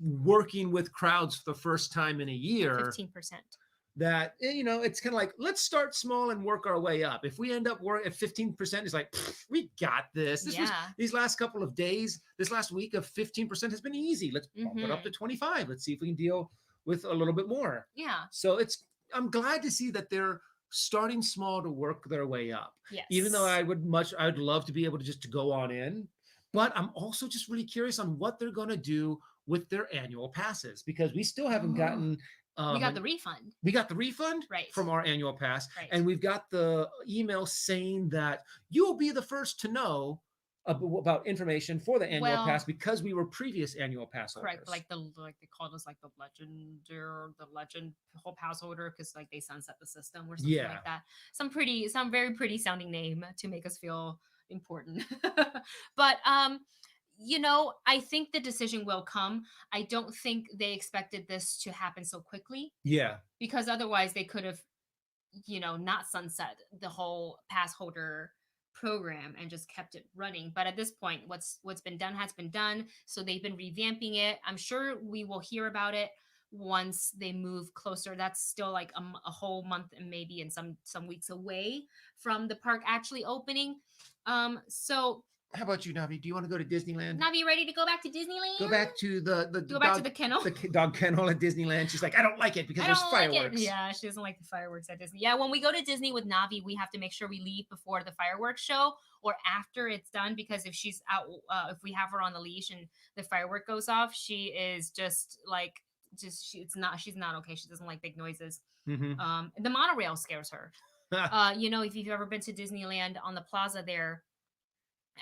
working with crowds for the first time in a year. 15%. That it's kind of like, let's start small and work our way up. If we end up at 15%, it's like, we got this. These last couple of days, this last week of 15% has been easy. Let's bump it up to 25. Let's see if we can deal with a little bit more. Yeah. So I'm glad to see that they're starting small to work their way up. Yes. Even though I'd love to be able to just go on in, but I'm also just really curious on what they're going to do with their annual passes, because we still haven't gotten. We got the refund. We got the refund right. from our annual pass, right. and we've got the email saying that you'll be the first to know about information for the annual pass because we were previous annual pass holders. Correct. Like they called us like the legend whole pass holder, because like they sunset the system or something like that. Some very pretty sounding name to make us feel important. But I think the decision will come. I don't think they expected this to happen so quickly. Yeah. Because otherwise they could have, not sunset the whole pass holder program and just kept it running. But at this point, what's been done has been done. So they've been revamping it. I'm sure we will hear about it once they move closer. That's still like a whole month and maybe in some weeks away from the park actually opening. So how about you, Navi? Do you want to go to Disneyland? Navi, ready to go back to Disneyland? Go back to the kennel. The dog kennel at Disneyland. She's like, I don't like it because there's fireworks. Yeah, she doesn't like the fireworks at Disney. Yeah, when we go to Disney with Navi, we have to make sure we leave before the fireworks show or after it's done, because if she's out, if we have her on the leash and the firework goes off, she is just like, she's not okay. She doesn't like big noises. Mm-hmm. The monorail scares her. If you've ever been to Disneyland, on the plaza there,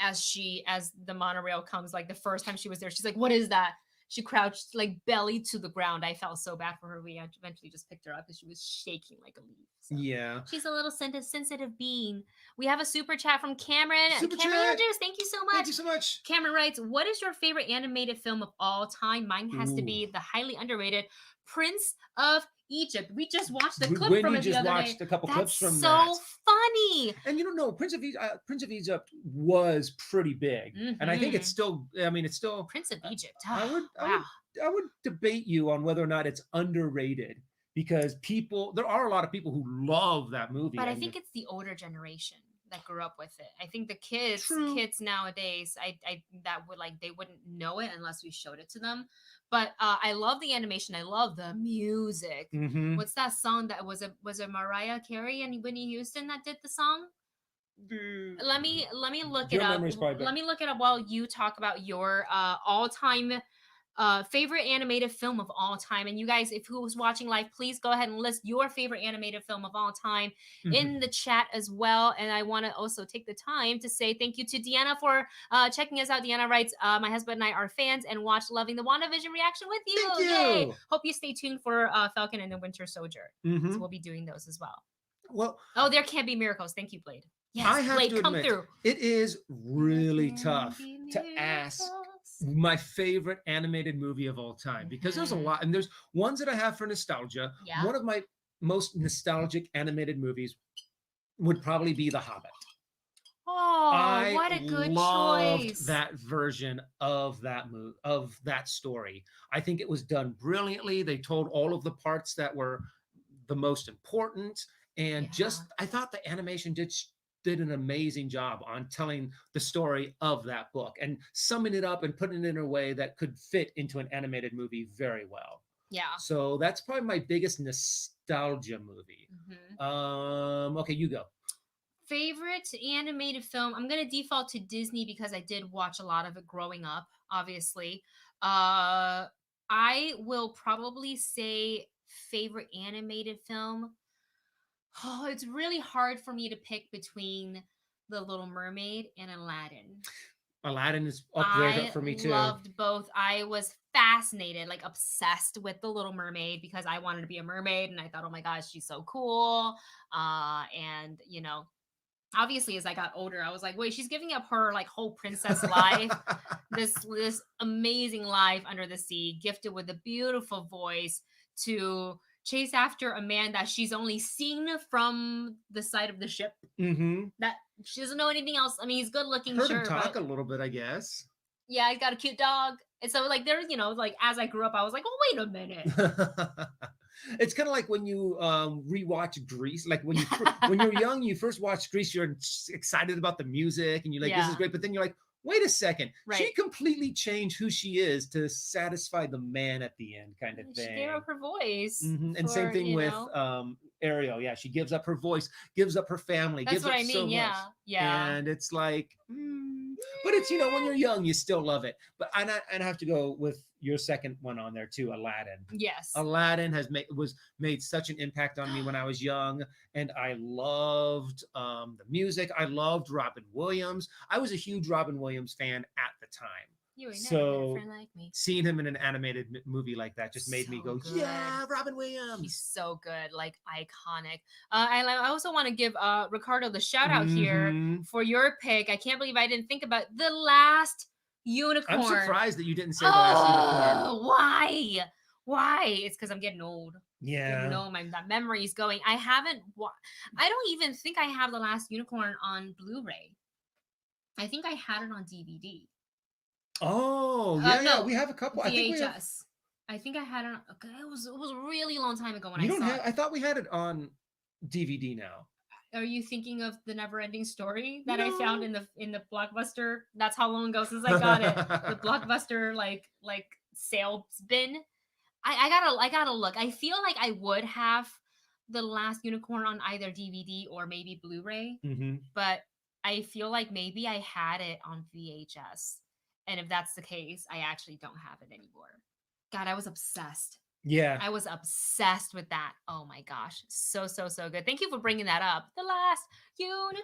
as the monorail comes, like the first time she was there, she's like, what is that? She crouched like belly to the ground. I felt so bad for her. We eventually just picked her up because she was shaking like a leaf. So yeah, she's a little sensitive being. We have a super chat from Cameron. Cameron Andrews, thank you so much. Thank you so much. Cameron writes, what is your favorite animated film of all time? Mine has to be the highly underrated Prince of Egypt. We just watched the clip from it the other day. We just watched a couple clips from that. That's so funny. And Prince of Egypt was pretty big, and I think it's still. I mean, it's still Prince of Egypt. I would debate you on whether or not it's underrated, because there are a lot of people who love that movie. But I think it's the older generation that grew up with it. I think the kids nowadays, they wouldn't know it unless we showed it to them. But I love the animation. I love the music. Mm-hmm. What's that song that was it Mariah Carey and Whitney Houston that did the song? Let me look it up. Let me look it up while you talk about your all-time favorite animated film of all time. And you guys, if who's watching live, please go ahead and list your favorite animated film of all time in the chat as well. And I want to also take the time to say thank you to Deanna for checking us out. Deanna writes, my husband and I are fans and watch Loving the WandaVision reaction with you. Thank you. Yay. Hope you stay tuned for Falcon and the Winter Soldier. So we'll be doing those as well. Well, there can't be miracles. Thank you, Blade. Yes, I have Blade, to come admit, through. It is really tough to ask my favorite animated movie of all time, because there's a lot, and there's ones that I have for nostalgia. Yeah. One of my most nostalgic animated movies would probably be The Hobbit. Oh, what a good choice! That version of that movie, of that story. I think it was done brilliantly. They told all of the parts that were the most important, and I thought the animation did an amazing job on telling the story of that book and summing it up and putting it in a way that could fit into an animated movie very well. Yeah. So that's probably my biggest nostalgia movie. Okay, you go. Favorite animated film? I'm going to default to Disney because I did watch a lot of it growing up, obviously. I will probably say favorite animated film. Oh, it's really hard for me to pick between The Little Mermaid and Aladdin. Aladdin is up there for me too. I loved both. I was fascinated, like obsessed with the Little Mermaid because I wanted to be a mermaid and I thought, oh my gosh, she's so cool. And obviously as I got older, I was like, wait, she's giving up her like whole princess life, this amazing life under the sea, gifted with a beautiful voice to chase after a man that she's only seen from the side of the ship. Mm-hmm. That she doesn't know anything else. I mean, he's good looking, Heard sure, him talk but a little bit, I guess. yeah, he's got a cute dog. And so like there's, like as I grew up, I was like, oh, wait a minute. It's kind of like when you rewatch Grease. Like when you're young, you first watch Grease, you're excited about the music and you're like, this is great. But then you're like, wait a second, she completely changed who she is to satisfy the man at the end, kind of thing. She gave up her voice. And same thing with Ariel. Yeah, she gives up her voice, gives up her family. That's gives what up I mean. So Yeah, much. yeah. And it's like, but it's when you're young, you still love it. But I have to go with your second one on there too, Aladdin. Yes, Aladdin was made such an impact on me when I was young, and I loved the music. I loved Robin Williams. I was a huge Robin Williams fan at the time. You ain't never been a friend like me. Seeing him in an animated movie like that just made me go, good. Yeah, Robin Williams. He's so good, like iconic. I also want to give Ricardo the shout out here for your pick. I can't believe I didn't think about The Last Unicorn. I'm surprised that you didn't say The Last Unicorn. Why? It's because I'm getting old. Yeah. That memory's going. I don't even think I have The Last Unicorn on Blu-ray. I think I had it on DVD. Oh, yeah, no, we have a couple. VHS. I think I had it. Okay, it was a really long time ago when I saw it. I thought we had it on DVD now. Are you thinking of the Never-Ending Story that I found in the Blockbuster? That's how long ago since I got it. The Blockbuster like sales bin. I gotta look. I feel like I would have The Last Unicorn on either DVD or maybe Blu-ray, but I feel like maybe I had it on VHS. And if that's the case, I actually don't have it anymore. God, I was obsessed. Yeah. I was obsessed with that. Oh my gosh. So good. Thank you for bringing that up. The Last Unicorn.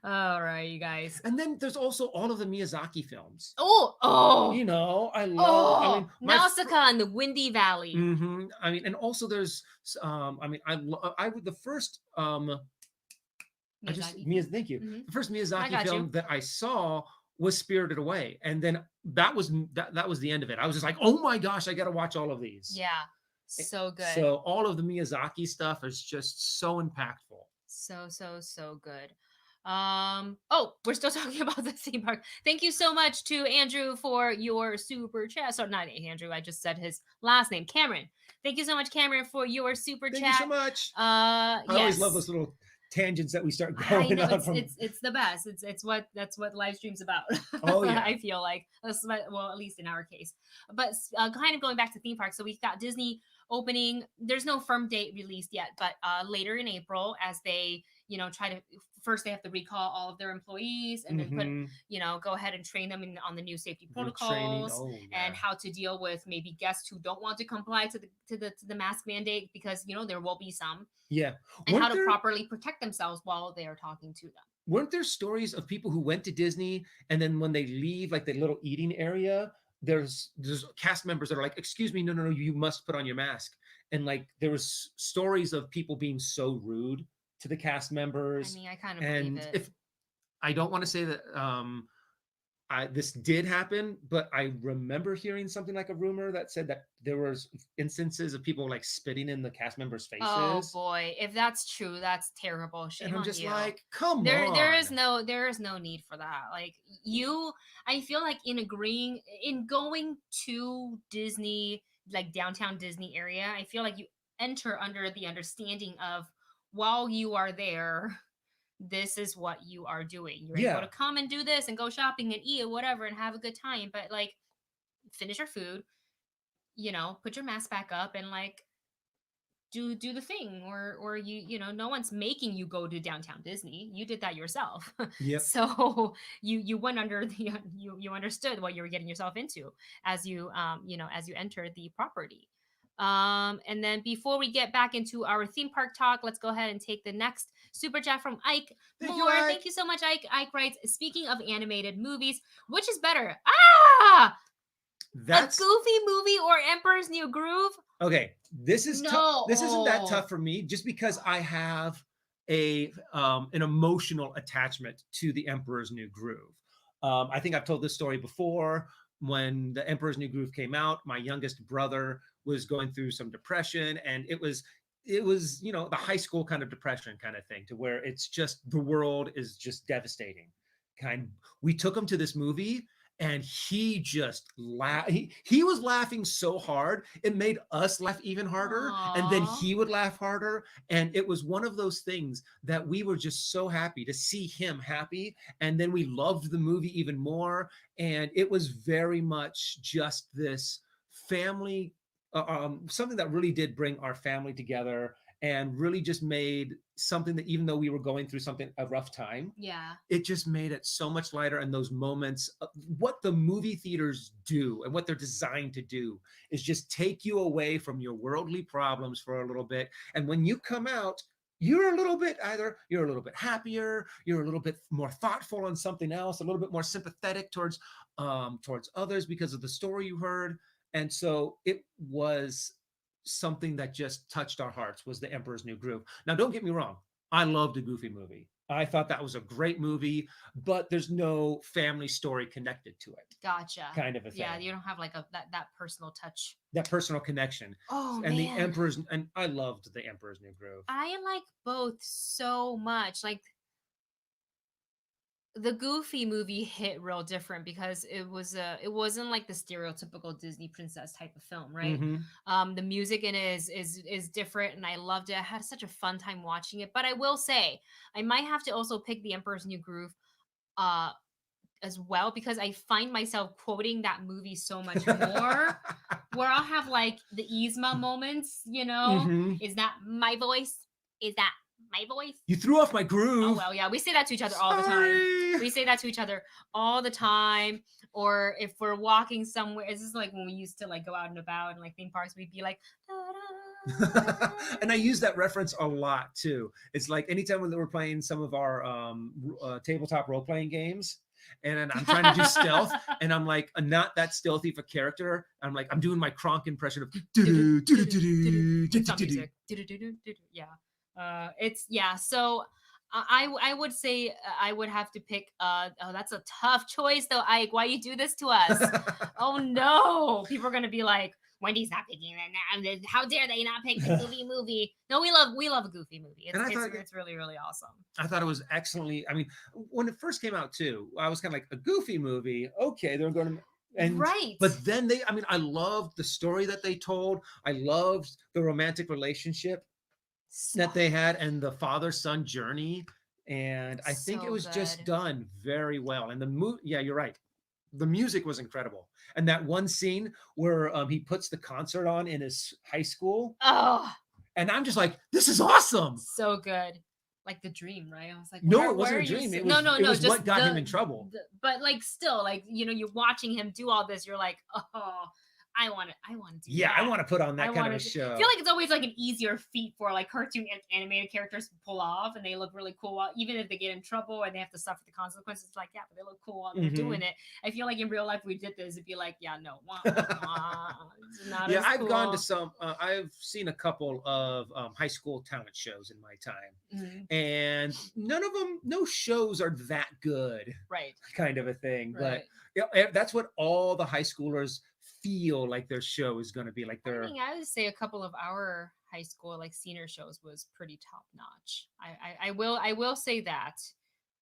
All right, you guys. And then there's also all of the Miyazaki films. Oh. I love. Nausicaa and the Windy Valley. I mean, and also there's the first thank you. The first Miyazaki film that I saw was Spirited Away, and then that was the end of it. I was just like, oh my gosh, I got to watch all of these. Yeah, so good. So all of the Miyazaki stuff is just so impactful. So good. We're still talking about the theme park. Thank you so much to Andrew for your super chat. So not Andrew, I just said his last name, Cameron. Thank you so much, Cameron, for your super chat. Thank you so much. I always love those little tangents that we start going on. It's the best. That's what live stream's about. Oh yeah. I feel like, well, at least in our case. But kind of going back to theme parks, so we've got Disney opening. There's no firm date released yet, but later in April, as they first they have to recall all of their employees and then go ahead and train them on the new safety protocols and how to deal with maybe guests who don't want to comply to the mask mandate, because there will be some. Yeah. And how to properly protect themselves while they are talking to them. Weren't there stories of people who went to Disney and then when they leave like the little eating area, there's cast members that are like, excuse me, no, you must put on your mask. And like there was stories of people being so rude to the cast members. I mean, I kind of believe it. If I don't want to say that this did happen, but I remember hearing something like a rumor that said that there was instances of people like spitting in the cast members' faces. Oh boy, if that's true, that's terrible. Shame on you. And I'm just like, come on. There is no need for that. Like I feel like in going to Disney, like downtown Disney area, I feel like you enter under the understanding of, while you are there, this is what you are doing. You're able to come and do this and go shopping and eat or whatever and have a good time. But like, finish your food, put your mask back up and like do the thing. Or no one's making you go to downtown Disney. You did that yourself. Yep. So you went under you understood what you were getting yourself into as you entered the property. And then before we get back into our theme park talk, let's go ahead and take the next super chat from Ike. Thank you so much, Ike. Ike writes, speaking of animated movies, which is better? A That's Goofy movie or Emperor's New Groove? okay. This is tough. No. This isn't that Oh. tough for me, just because I have an emotional attachment to the Emperor's New Groove. I think I've told this story before. When the Emperor's New Groove came out, my youngest brother was going through some depression, and it was the high school kind of depression kind of thing, to where it's just the world is just devastating. We took him to this movie, and he just laughed. He was laughing so hard it made us laugh even harder, and then Aw. he would laugh harder. And it was one of those things that we were just so happy to see him happy, and then we loved the movie even more. And it was very much just this family, something that really did bring our family together, and really just made something that, even though we were going through something, a rough time, Yeah. it just made it so much lighter. And those moments, what the movie theaters do and what they're designed to do is just take you away from your worldly problems for a little bit. And when you come out, you're a little bit happier, you're a little bit more thoughtful on something else, a little bit more sympathetic towards others because of the story you heard. And so it was something that just touched our hearts, was the Emperor's New Groove. Now, don't get me wrong, I loved a Goofy movie. I thought that was a great movie, but there's no family story connected to it, Gotcha. kind of a thing. Yeah, you don't have like that personal touch. That personal connection. Oh And man. I loved the Emperor's New Groove. I like both so much. Like the Goofy movie hit real different because it wasn't like the stereotypical Disney princess type of film, right? Mm-hmm. The music in it is different, and I loved it. I had such a fun time watching it. But I will say, I might have to also pick The Emperor's New Groove uh as well, because I find myself quoting that movie so much more. Where I'll have like the Yzma moments, Mm-hmm. Is that my voice? Is that my voice? You threw off my Oh groove. well, yeah, we say that to each other all the time. Sorry. We say that to each other all the time. Or if we're walking somewhere, this is like when we used to like go out and about and like theme parks, we'd be like, "Da-da." And I use that reference a lot too. It's like anytime when we're playing some of our tabletop role-playing games, and then I'm trying to do stealth, and I'm like not that stealthy of a character. I'm like, I'm doing my Kronk impression of It's not music. Yeah. It's yeah. So I would say I would have to pick. Oh, that's a tough choice though. Ike, why you do this to us? Oh no, people are gonna be like, Wendy's not picking that now. How dare they not pick the Goofy movie? No, we love a Goofy movie. It's really really awesome. I thought it was excellently. I mean, when it first came out too, I was kind of like, a Goofy movie. Okay, they're going to. And right. But then I loved the story that they told. I loved the romantic relationship that they had, and the father-son journey. And I think it was just done very well. And the movie, yeah, you're right. The music was incredible. And that one scene where he puts the concert on in his high school. Oh. And I'm just like, this is awesome. So good. Like the dream, right? I was like, no, it wasn't a dream. It was, it was what got him in trouble. But like still, like, you're watching him do all this. You're like, oh, I want to do that. I want to put on that kind of a show. I feel like it's always like an easier feat for like cartoon animated characters to pull off, and they look really cool even if they get in trouble and they have to suffer the consequences. It's like, yeah, but they look cool while they're doing it. I feel like in real life we did this, it'd be like, yeah, no. Yeah, I've gone to some I've seen a couple of high school talent shows in my time. And no shows are that good, right? Kind of a thing. Right. But that's what all the high schoolers feel like their show is going to be like. I would say a couple of our high school like senior shows was pretty top notch. I will say that,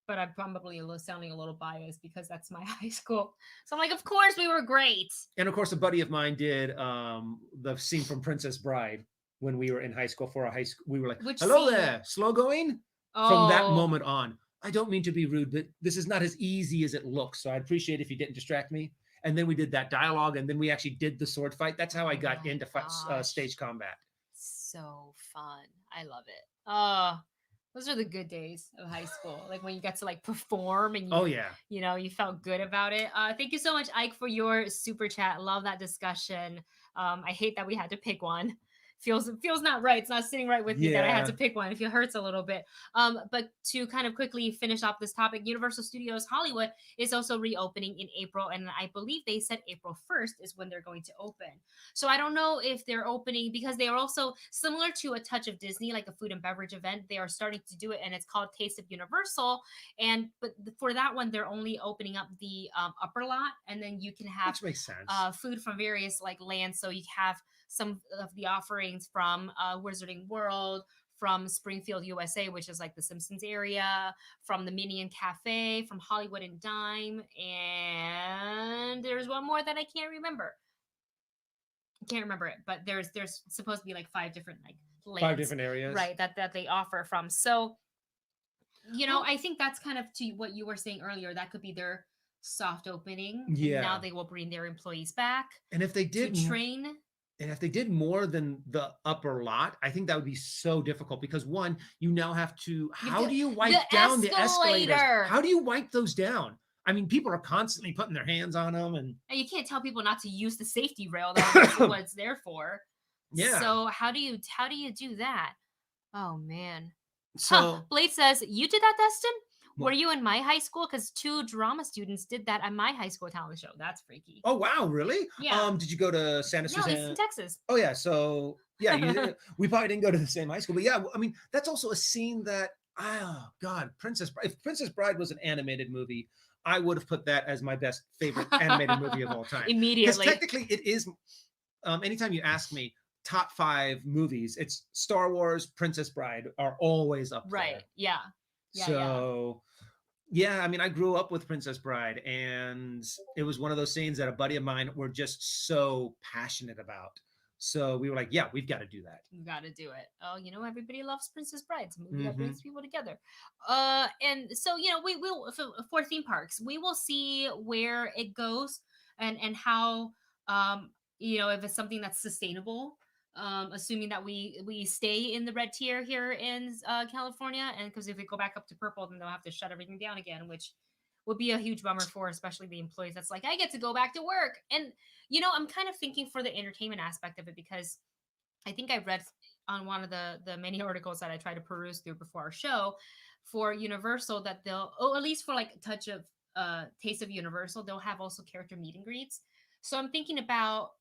but I'm probably sounding a little biased because that's my high school. So I'm like, of course we were great. And of course, a buddy of mine did the scene from Princess Bride when we were in high school for our high school. We were like, hello there, slow going. From that moment on, I don't mean to be rude, but this is not as easy as it looks. So I'd appreciate if you didn't distract me. And then we did that dialogue, and then we actually did the sword fight. That's how I got into stage combat. So fun. I love it. Those are the good days of high school. Like when you got to like perform and you felt good about it. Thank you so much, Ike, for your super chat. Love that discussion. I hate that we had to pick one. feels not right. It's not sitting right with me that I had Yeah. to pick one. It hurts a little bit. But to kind of quickly finish off this topic, Universal Studios Hollywood is also reopening in April, and I believe they said April 1st is when they're going to open. So I don't know if they're opening, because they are also similar to a Touch of Disney, like a food and beverage event. They are starting to do it, and it's called Taste of Universal. And but for that one, they're only opening up the upper lot, and then you can have Which makes sense. food from various like lands. So you have some of the offerings from Wizarding World, from Springfield, USA, which is like the Simpsons area, from the Minion Cafe, from Hollywood and Dime, and there's one more that I can't remember. Can't remember it, but there's supposed to be like 5 different like lanes, 5 different areas, right? That they offer from. So I think that's kind of to what you were saying earlier. That could be their soft opening. Yeah. And now they will bring their employees back. And if they did to train. And if they did more than the upper lot, I think that would be so difficult, because one, you now have to, how do you wipe down the escalators? How do you wipe those down? I mean, people are constantly putting their hands on them, and you can't tell people not to use the safety rail. That's what it's there for. Yeah. So how do you do that? Oh man. So Blade says, you did that, Dustin? Were you in my high school? Because 2 drama students did that at my high school talent show. That's freaky. Oh wow, really? Yeah. Did you go to Santa Susana? No, it's in Texas. Oh yeah, so yeah, we probably didn't go to the same high school, but yeah, I mean, that's also a scene that, oh God, if Princess Bride was an animated movie, I would have put that as my best favorite animated movie of all time. Immediately. Because technically it is, anytime you ask me top 5 movies, it's Star Wars, Princess Bride are always up there. Right, yeah. So yeah, I mean, I grew up with Princess Bride, and it was one of those scenes that a buddy of mine were just so passionate about. So we were like, yeah, we've got to do that. We've got to do it. Oh, everybody loves Princess Bride. It's a movie that brings people together. And so, we will, for theme parks, we will see where it goes, and how, if it's something that's sustainable. Assuming that we stay in the red tier here in California, and because if we go back up to purple, then they'll have to shut everything down again, which would be a huge bummer for especially the employees. That's like, I get to go back to work. And I'm kind of thinking for the entertainment aspect of it, because I think I read on one of the many articles that I try to peruse through before our show for Universal that they'll, at least for like a touch of Taste of Universal, they'll have also character meet and greets. So I'm thinking about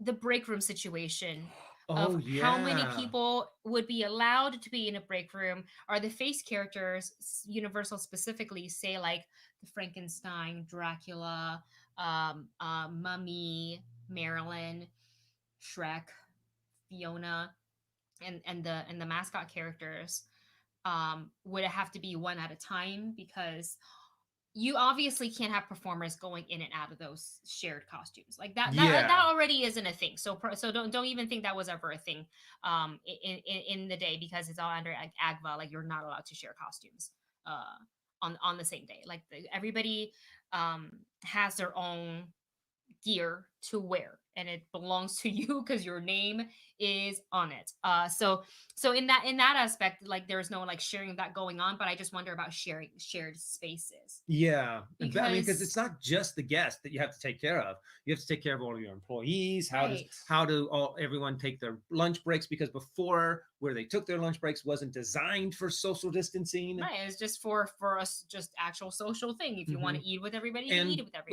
the break room situation of how many people would be allowed to be in a break room. Are the face characters, Universal specifically, say like the Frankenstein, Dracula, Mummy, Marilyn, Shrek, Fiona, and the mascot characters, would it have to be one at a time? Because you obviously can't have performers going in and out of those shared costumes like that. That already isn't a thing. So don't even think that was ever a thing in the day, because it's all under AGVA. Like, you're not allowed to share costumes on the same day. Like, everybody has their own gear to wear, and it belongs to you because your name is on it. So in that aspect, like, there's no like sharing of that going on, but I just wonder about shared spaces. Yeah, because it's not just the guest that you have to take care of. You have to take care of all of your employees. How do everyone take their lunch breaks? Because before, where they took their lunch breaks wasn't designed for social distancing. Right, it's just for us, just actual social thing. If you want to eat with everybody, you eat with everybody.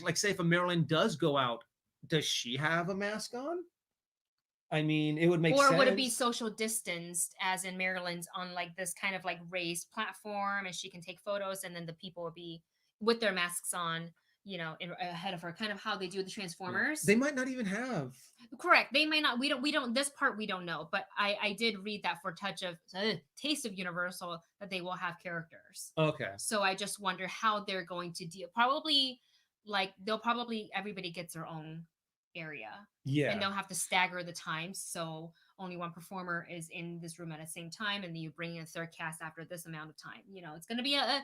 Like say if a Marilyn does go out, does she have a mask on? I mean, it would make sense. Or would it be social distanced, as in Maryland's on like this kind of like raised platform, and she can take photos, and then the people would be with their masks on, ahead of her, kind of how they do the Transformers. They might not even have. Correct. They might not. We don't. This part we don't know. But I did read that for Taste of Universal, that they will have characters. Okay. So I just wonder how they're going to deal. Everybody gets their own area. Yeah. And they'll have to stagger the times, so only one performer is in this room at the same time, and then you bring in a third cast after this amount of time. It's gonna be a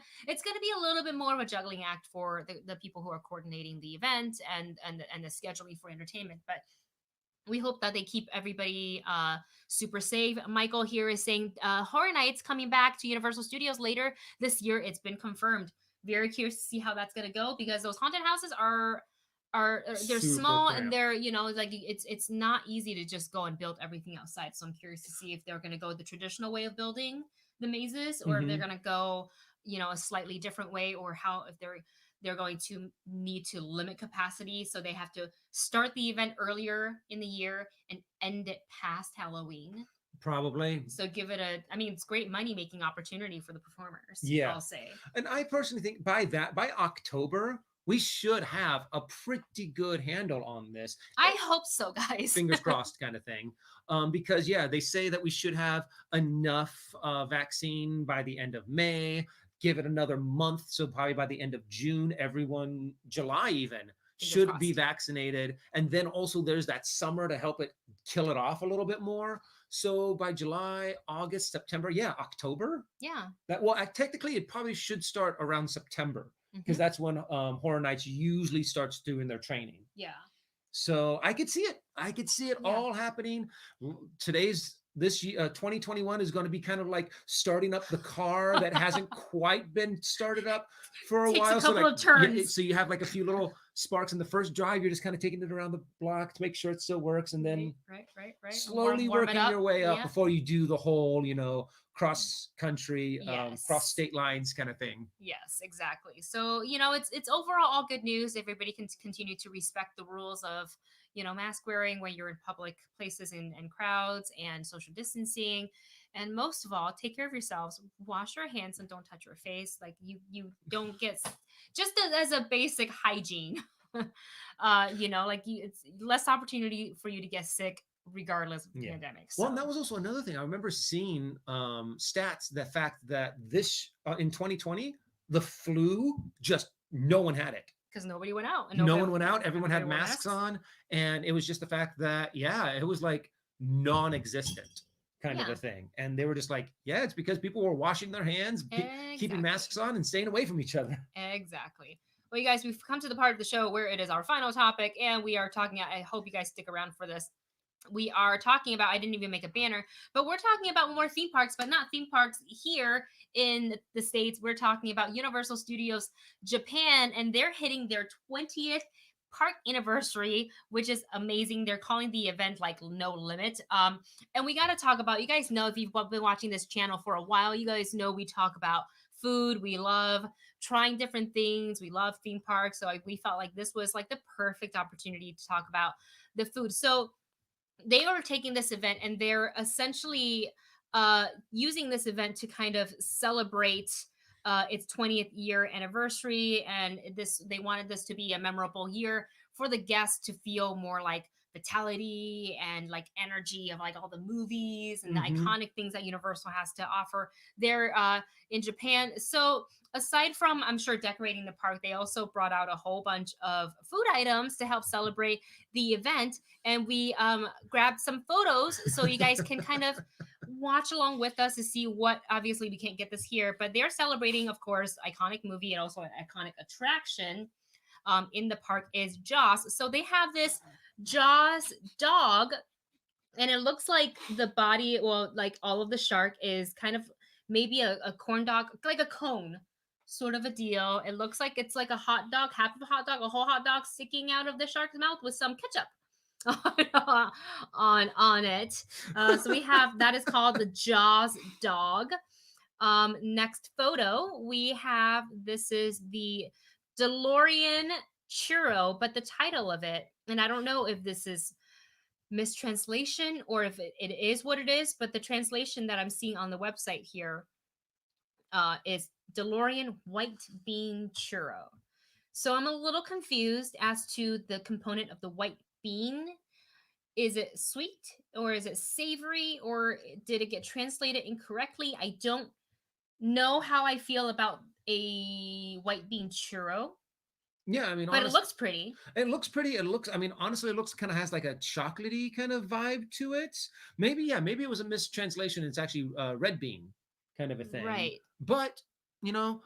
little bit more of a juggling act for the people who are coordinating the event and the scheduling for entertainment. But we hope that they keep everybody super safe. Michael here is saying Horror Nights coming back to Universal Studios later this year. It's been confirmed. Very curious to see how that's gonna go, because those haunted houses are they're Super small, and cramped. they're, like, it's not easy to just go and build everything outside. So I'm curious to see if they're going to go the traditional way of building the mazes, or if they're Hmm. going to go, a slightly different way, or how, if they're going to need to limit capacity, so they have to start the event earlier in the year and end it past Halloween. Probably. So give it a, I mean, it's great money making opportunity for the performers, Yeah. I'll say. And I personally think by October, we should have a pretty good handle on this. I hope so, guys. Fingers crossed kind of thing. Because, yeah, they say that we should have enough vaccine by the end of May, give it another month. So probably by the end of June, everyone, July even, Fingers should be crossed. vaccinated. And then also there's that summer to help it kill it off a little bit more. So by July, August, September, yeah, October. Yeah. That, well, technically it probably should start around September, because Mhm. that's when Horror Nights usually starts doing their training. Yeah. So I could see it. I could see it Yeah. all happening. This year, 2021 is going to be kind of like starting up the car that hasn't quite been started up for a Takes while. a couple so like, of turns. so you have like a few little sparks in the first drive. You're just kind of taking it around the block to make sure it still works, and then Right. slowly Warm it working up. your way up Yeah. before you do the whole, cross country, Yes. cross state lines kind of thing. Yes, exactly. So, it's overall all good news. Everybody can continue to respect the rules of, mask wearing when you're in public places and crowds, and social distancing. And most of all, take care of yourselves. Wash your hands and don't touch your face. Like, you don't get, just as a basic hygiene. It's less opportunity for you to get sick regardless of the Yeah. pandemic. Well, So and that was also another thing. I remember seeing stats, the fact that this in 2020, the flu, just no one had it. because nobody went out, and No one went out. Everyone had wore masks on, and it was just the fact that, yeah, it was like non-existent kind of Yeah. a thing. And they were just like, yeah, it's because people were washing their hands, keeping Exactly. masks on, and staying away from each other. Exactly. Well, you guys, we've come to the part of the show where it is our final topic, and we are talking. I hope you guys stick around for this. We are talking about, I didn't even make a banner, but we're talking about more theme parks, but not theme parks here in the States. We're talking about Universal Studios Japan, and they're hitting their 20th park anniversary, which is amazing. They're calling the event like No Limit. And we got to talk about, you guys know, if you've been watching this channel for a while, you guys know we talk about food. We love trying different things. We love theme parks. So we felt like this was like the perfect opportunity to talk about the food. So they are taking this event, and they're essentially using this event to kind of celebrate its 20th year anniversary. And they wanted this to be a memorable year for the guests to feel more like vitality and like energy of like all the movies and the iconic things that Universal has to offer there in Japan. So aside from, I'm sure, decorating the park, they also brought out a whole bunch of food items to help celebrate the event. And we grabbed some photos so you guys can kind of watch along with us to see what, obviously we can't get this here, but they're celebrating, of course, iconic movie, and also an iconic attraction in the park is Jaws. So they have this Jaws dog, and it looks like the body, well, like all of the shark is kind of maybe a corn dog, like a cone sort of a deal. It looks like it's like a hot dog, half of a hot dog, a whole hot dog sticking out of the shark's mouth with some ketchup on it. So we have, that is called the Jaws dog. Next photo we have, this is the DeLorean churro, but the title of it, and I don't know if this is mistranslation or if it is what it is, but the translation that I'm seeing on the website here is DeLorean white bean churro. So I'm a little confused as to the component of the white bean. Is it sweet or is it savory, or did it get translated incorrectly? I don't know how I feel about a white bean churro. Yeah, I mean, but it looks pretty. It looks pretty. It looks, I mean, honestly, it looks kind of has like a chocolatey kind of vibe to it. Maybe, yeah, maybe it was a mistranslation. It's actually red bean kind of a thing. Right. But, you know,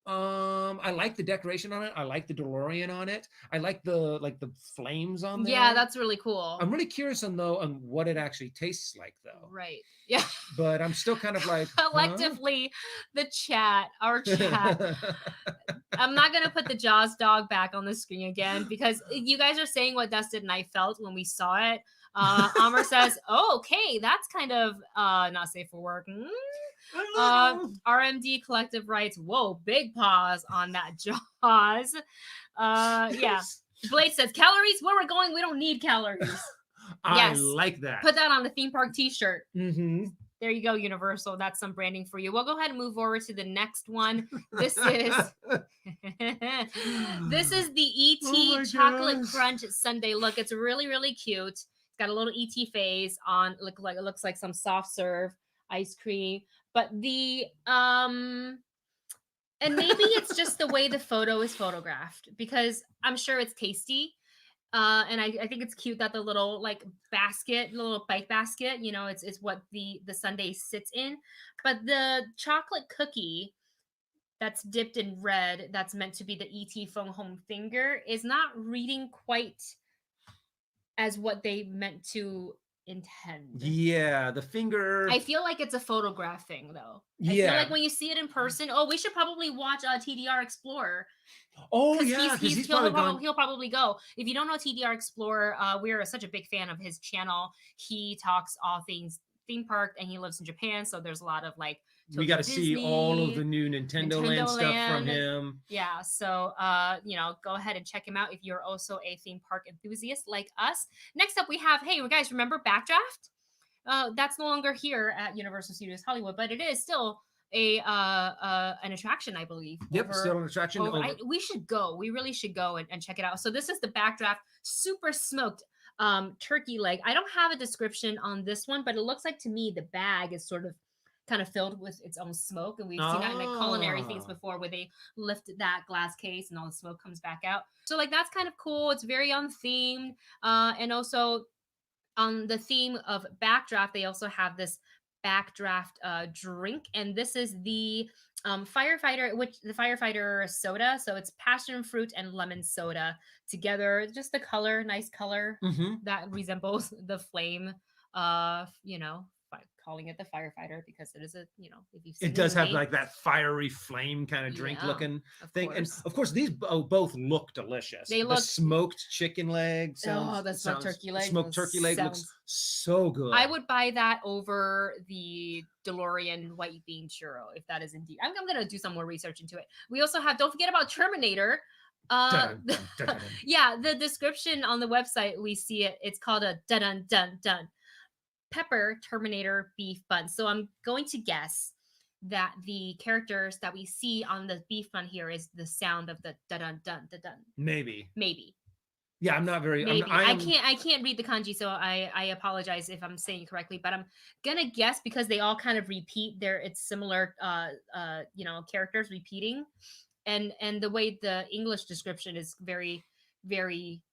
I like the decoration on it. I like the DeLorean on it. I like the flames on Yeah, there. that's really cool. I'm really curious on what it actually tastes like though. Right. Yeah. But I'm still kind of like, Collectively, our chat. I'm not gonna put the Jaws dog back on the screen again because you guys are saying what Dustin and I felt when we saw it. Amr says, "Oh, okay, that's kind of not safe for work." RMD Collective writes, "Whoa, big pause on that Jaws." Yeah. Blade says, "Calories? Where we're going, we don't need calories." I like that. Put that on the theme park T-shirt. Mm-hmm. There you go, Universal. That's some branding for you. We'll go ahead and move over to the next one. This is this is the ET Chocolate Crunch Sundae. Look, it's really, really cute. It's got a little ET phase on. It looks like some soft serve ice cream. But the and maybe it's just the way the photo is photographed because I'm sure it's tasty. And I think it's cute that the little like basket, little bite basket, you know, it's what the sundae sits in. But the chocolate cookie that's dipped in red, that's meant to be the ET phone home finger, is not reading quite as what they meant to intend. Yeah, the finger. I feel like it's a photograph thing though. Yeah. I feel like when you see it in person, we should probably watch TDR Explorer. Oh yeah, he'll probably go. If you don't know TDR Explorer, we're such a big fan of his channel. He talks all things theme park, and he lives in Japan, so there's a lot of like we got to see all of the new Nintendo Land stuff from him. Yeah, so go ahead and check him out if you're also a theme park enthusiast like us. Next up, we have guys, remember Backdraft? That's no longer here at Universal Studios Hollywood, but it is still an attraction, I believe. Yep, still an attraction. We should go. We really should go and check it out. So this is the Backdraft super smoked turkey leg. I don't have a description on this one, but it looks like to me the bag is sort of kind of filled with its own smoke, and we've seen that in like culinary things before where they lift that glass case and all the smoke comes back out. So like that's kind of cool. It's very on theme, and also on the theme of Backdraft, they also have this Backdraft drink, and this is the firefighter soda. So it's passion fruit and lemon soda together. Just the color, nice color that resembles the flame. Calling it the firefighter because it is if you've seen it does have like that fiery flame kind of drink looking thing. And of course these both look delicious. They look, the smoked chicken leg the smoked turkey leg. Smoked turkey leg looks so good. I would buy that over the DeLorean white bean churro if that is indeed. I'm gonna do some more research into it. We also have, don't forget about Terminator. Yeah, the description on the website, we see it's called a dun dun dun pepper Terminator beef bun. So I'm going to guess that the characters that we see on the beef bun here is the sound of the dun dun dun dun dun. Maybe. Yeah, I'm not very. Maybe. I can't read the kanji, so I apologize if I'm saying it correctly. But I'm gonna guess because they all kind of repeat. It's similar, characters repeating, and the way the English description is very, very.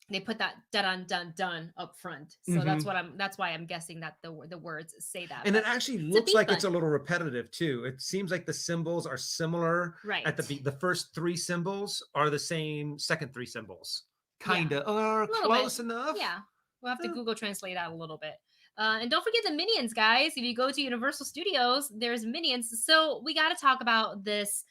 They put that dun dun dun up front, so that's why I'm guessing that the words say that. And it actually looks like it's a little repetitive too. It seems like the symbols are similar. Right. At the first three symbols are the same second three symbols, kinda, or close enough. Yeah, we'll have to Google Translate that a little bit. And don't forget the Minions, guys. If you go to Universal Studios, there's Minions. So we got to talk about this.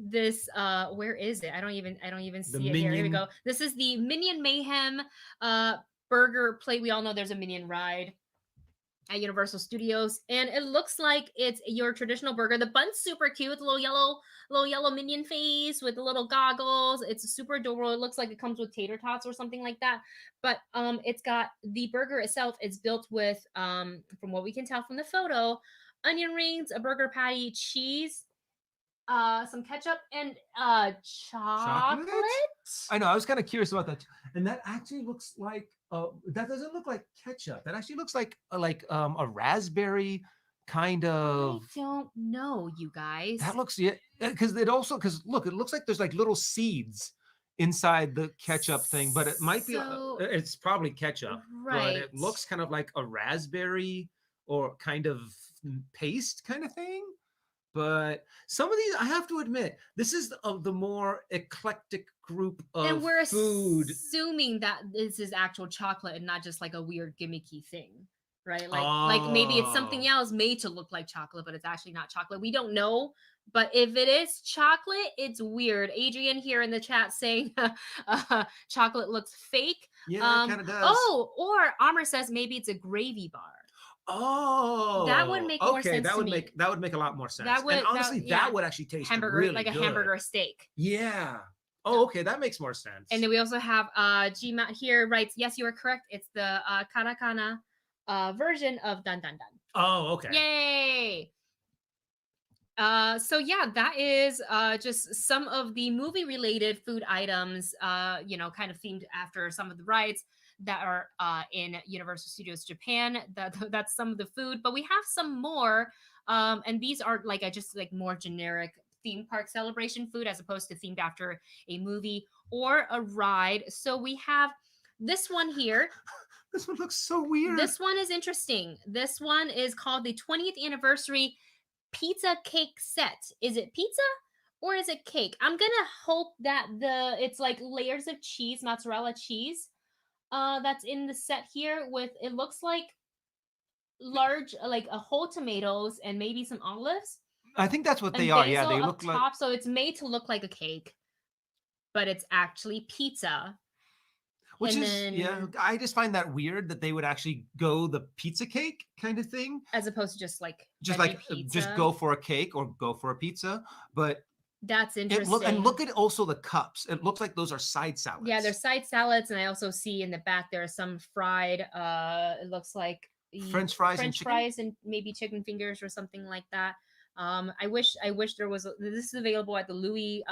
This where is it? I don't even see it here. Here we go. This is the Minion Mayhem burger plate. We all know there's a Minion ride at Universal Studios, and it looks like it's your traditional burger. The bun's super cute, little yellow Minion face with the little goggles. It's super adorable. It looks like it comes with tater tots or something like that. But it's got the burger itself. It's built with from what we can tell from the photo, onion rings, a burger patty, cheese, some ketchup, and chocolate. I know. I was kind of curious about that, and that actually looks like that doesn't look like ketchup. That actually looks like a raspberry kind of. I don't know, you guys. That looks because look, it looks like there's like little seeds inside the ketchup thing, but it might be it's probably ketchup, right? But it looks kind of like a raspberry or kind of paste kind of thing. But some of these, I have to admit, this is of the more eclectic group of and we're food. assuming that this is actual chocolate and not just like a weird gimmicky thing, right? Like maybe it's something else made to look like chocolate, but it's actually not chocolate. We don't know. But if it is chocolate, it's weird. Adrian here in the chat saying chocolate looks fake. Yeah, it kind of does. Oh, or Armor says maybe it's a gravy bar. Oh, that would make more sense. That to would me. make a lot more sense. That would, and honestly, that would actually taste hamburger, really like a good. hamburger steak. Yeah. Oh, okay, that makes more sense. And then we also have Gmat here writes, yes, you are correct. It's the katakana version of Dan Dan Dan. Oh, okay. Yay! So yeah, that is just some of the movie-related food items, kind of themed after some of the rides that are in Universal Studios Japan. That's some of the food, but we have some more, and these are just more generic theme park celebration food as opposed to themed after a movie or a ride. So we have this one here. This one looks so weird. This one is interesting. This one is called the 20th anniversary pizza cake set. Is it pizza or is it cake? I'm gonna hope that it's like layers of cheese, mozzarella cheese, that's in the set here. With it looks like large, like a whole tomatoes and maybe some olives. I think that's what they are. Yeah, they look top, like. So it's made to look like a cake, but it's actually pizza. Which I just find that weird that they would actually go the pizza cake kind of thing, as opposed to just go for a cake or go for a pizza. But that's interesting. Look at also the cups. It looks like those are side salads. Yeah, they're side salads, and I also see in the back there are some fried. It looks like French fries and maybe chicken fingers or something like that. I wish there was this is available at the Louis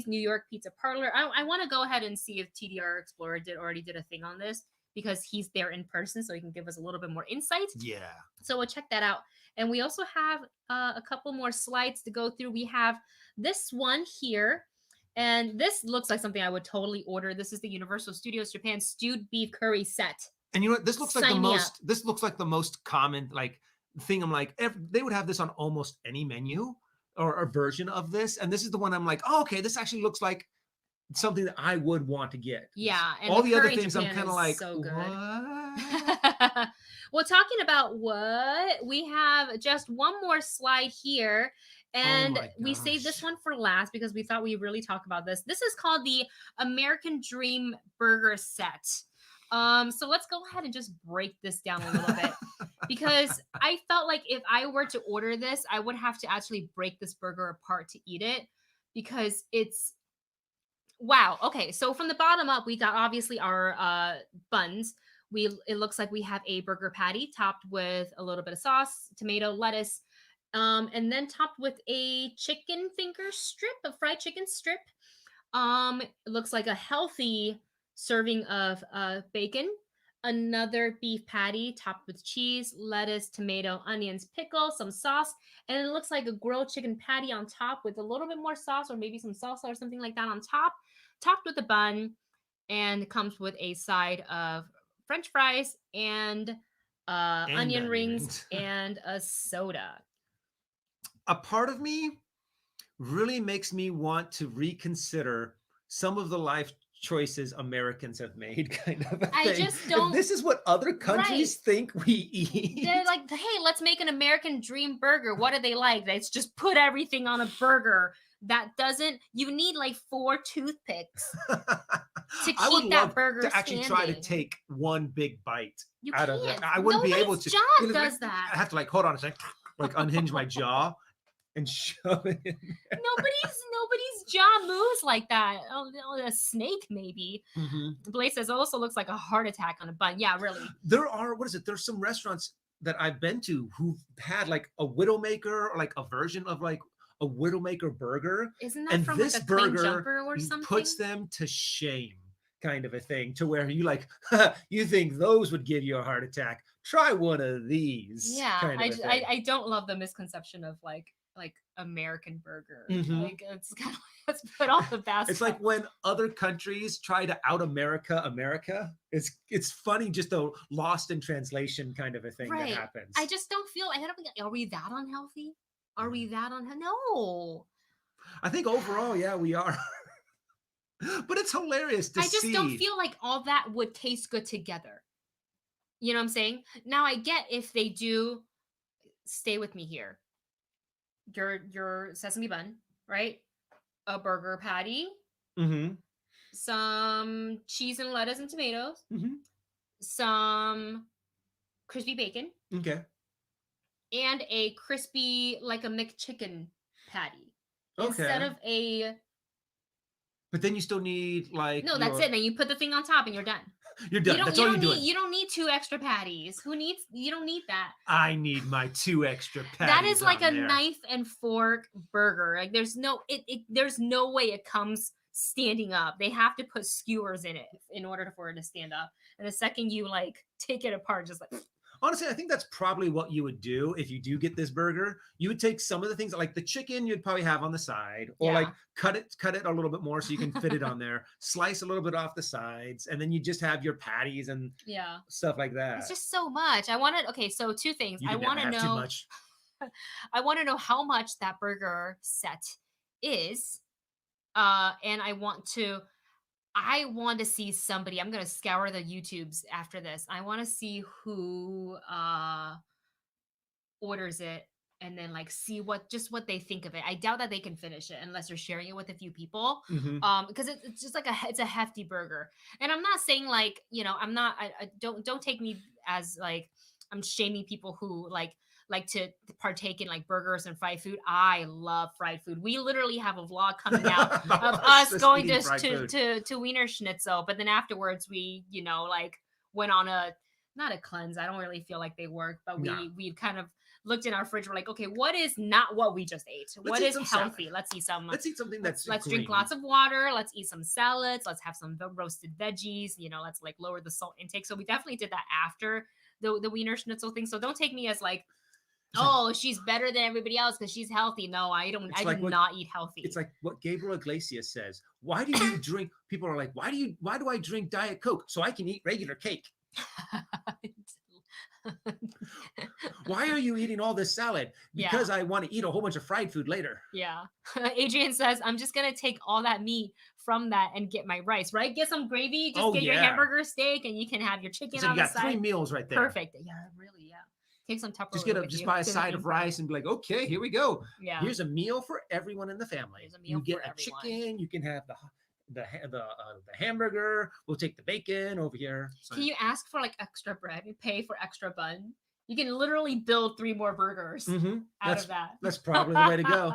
New York Pizza Parlor. I want to go ahead and see if TDR Explorer already did a thing on this, because he's there in person, so he can give us a little bit more insight. Yeah. So we'll check that out. And we also have a couple more slides to go through. We have this one here, and this looks like something I would totally order. This is the Universal Studios Japan stewed beef curry set. And you know what? This looks like This looks like the most common thing. I'm like, they would have this on almost any menu or a version of this, and this is the one I'm like, oh, okay, this actually looks like something that I would want to get. Yeah, and all the other things I'm kind of like, so good. What? Well, talking about what, we have just one more slide here, and we saved this one for last because we thought we really talk about this. This is called the American Dream Burger Set. So let's go ahead and just break this down a little bit, because I felt like if I were to order this, I would have to actually break this burger apart to eat it, because it's wow. Okay, so from the bottom up, we got obviously our buns. It looks like we have a burger patty topped with a little bit of sauce, tomato, lettuce, and then topped with a chicken finger strip, a fried chicken strip. It looks like a healthy serving of bacon, another beef patty topped with cheese, lettuce, tomato, onions, pickle, some sauce, and it looks like a grilled chicken patty on top with a little bit more sauce or maybe some salsa or something like that on top, topped with a bun, and comes with a side of French fries and onion rings and a soda. A part of me really makes me want to reconsider some of the life choices Americans have made, kind of a thing. I just don't. If this is what other countries think we eat. They're like, hey, let's make an American Dream Burger. What do they like? Let's just put everything on a burger. That doesn't. You need like 4 toothpicks to keep that burger to actually standing. try to take one big bite out of it. I wouldn't be able to. Jaw does that. I have to hold on a second, unhinge my jaw and shove it in there. Nobody's jaw moves like that. A snake maybe. Mm-hmm. Blaze says also looks like a heart attack on a bun. Yeah, really. There's some restaurants that I've been to who've had like a Widowmaker or like a version of like a Widowmaker burger. Isn't that from this like a burger jumper or something? Puts them to shame, kind of a thing, to where you like, you think those would give you a heart attack? Try one of these. Yeah, I don't love the misconception of like American burger. Mhm. Like it's kind of let's put all the best. It's like when other countries try to out America. It's funny, just a lost in translation kind of a thing that happens. I just don't feel. I don't. Are we that unhealthy? Are we that unhealthy? No. I think overall, yeah, we are. But it's hilarious to see. I just don't feel like all that would taste good together. You know what I'm saying? Now I get if they do. Stay with me here. Your sesame bun, right? A burger patty, Mm-hmm. some cheese and lettuce and tomatoes, Mm-hmm. some crispy bacon, Okay. and a crispy like a McChicken patty instead Okay. of a. But then you still need like No, that's it. Then you put the thing on top and you're done. You're done. That's all you're doing. You don't need 2 extra patties. Who needs? You don't need that. I need my 2 extra patties. That is like a there. knife and fork burger. Like there's no there's no way it comes standing up. They have to put skewers in it in order for it to stand up. And the second you like take it apart, just like. Honestly, I think that's probably what you would do if you do get this burger. You would take some of the things like the chicken you'd probably have on the side, or like cut it a little bit more so you can fit it on there, slice a little bit off the sides, and then you just have your patties and stuff like that. It's just so much. Okay, so 2 things. I want to know too much. I want to know how much that burger set is. And I want to see somebody. I'm going to scour the YouTubes after this. I want to see who orders it and then like see what they think of it. I doubt that they can finish it unless you're sharing it with a few people. Because it's just like it's a hefty burger. And I'm not saying like, I'm not I don't take me as like I'm shaming people who like to partake in like burgers and fried food. I love fried food. We literally have a vlog coming out of us going to Wiener Schnitzel, but then afterwards we, like went on not a cleanse. I don't really feel like they work, but we kind of looked in our fridge. We're like, okay, what is not what we just ate? What is healthy? Let's eat something that's let's drink lots of water. Let's eat some salads. Let's have some roasted veggies. Let's like lower the salt intake. So we definitely did that after the Wiener Schnitzel thing. So don't take me as like, oh, she's better than everybody else because she's healthy. No, I do not eat healthy. It's like what Gabriel Iglesias says. Why do you drink? People are like, why do I drink Diet Coke so I can eat regular cake? Why are you eating all this salad? Because I want to eat a whole bunch of fried food later. Yeah. Adrian says, I'm just going to take all that meat from that and get my rice, right? Get some gravy, just get your hamburger steak, and you can have your chicken on the side. You got 3 meals right there. Perfect. Yeah, really, yeah. Take some Tupperware. Just buy a side of rice and be like, okay, here we go. Yeah. Here's a meal for everyone in the family. You get a chicken. You can have the hamburger. We'll take the bacon over here. So. Can you ask for like extra bread and pay for extra bun? You can literally build 3 more burgers out of that. That's probably the way to go.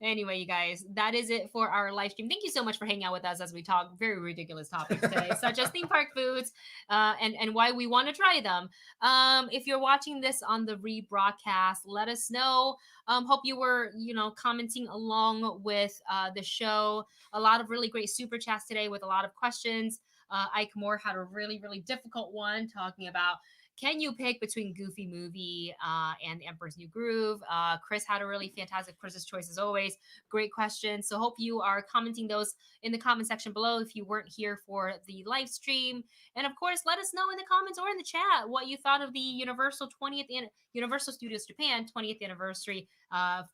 Anyway, you guys, that is it for our live stream. Thank you so much for hanging out with us as we talk very ridiculous topics today, such as theme park foods and why we want to try them. If you're watching this on the rebroadcast, let us know. Hope you were, commenting along with the show. A lot of really great super chats today with a lot of questions. Ike Moore had a really, really difficult one talking about, can you pick between Goofy Movie and Emperor's New Groove? Chris had a really fantastic Chris's choice as always. Great question. So hope you are commenting those in the comment section below if you weren't here for the live stream. And of course, let us know in the comments or in the chat what you thought of the Universal Studios Japan 20th anniversary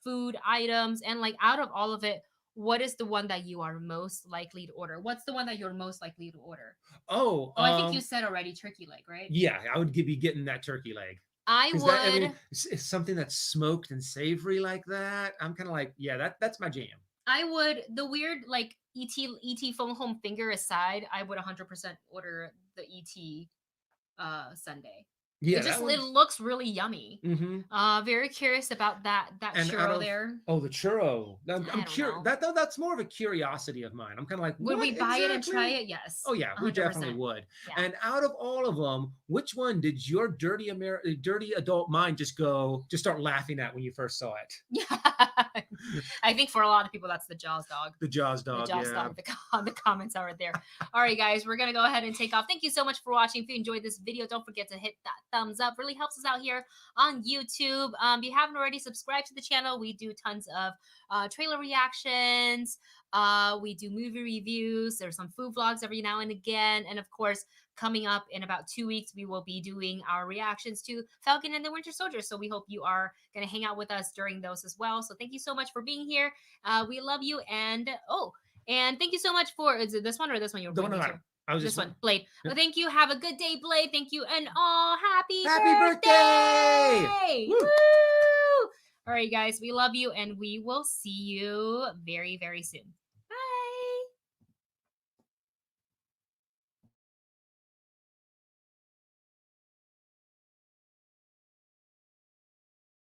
food items. And like out of all of it, what is the one that you are most likely to order? What's the one that you're most likely to order? I think you said already turkey leg, right? Yeah, I would be getting that turkey leg. I would. It's something that's smoked and savory like that. I'm kind of like, yeah, that's my jam. I would, the weird like ET phone home finger aside, I would 100% order the ET sundae. Yeah, it looks really yummy. Very curious about that churro there. Oh, the churro. I'm curious. That's more of a curiosity of mine. I'm kind of like, would we buy it and try it? Yes. Oh yeah, 100%. We definitely would. Yeah. And out of all of them, which one did your dirty adult mind just start laughing at when you first saw it? Yeah. I think for a lot of people, that's the Jaws dog. The Jaws dog. The comments are there. All right, guys, we're gonna go ahead and take off. Thank you so much for watching. If you enjoyed this video, don't forget to hit that thumbs up. Really helps us out here on YouTube. If you haven't already subscribed to the channel, we do tons of trailer reactions. We do movie reviews. There's some food vlogs every now and again. And of course, coming up in about 2 weeks, we will be doing our reactions to Falcon and the Winter Soldier. So we hope you are going to hang out with us during those as well. So thank you so much for being here. We love you. And and thank you so much for, is it this one or this one you were pointing to? I was this just one, Blade. Yeah. Well, thank you. Have a good day, Blade. Thank you. And happy birthday! Woo! All right, guys, we love you, and we will see you very, very soon.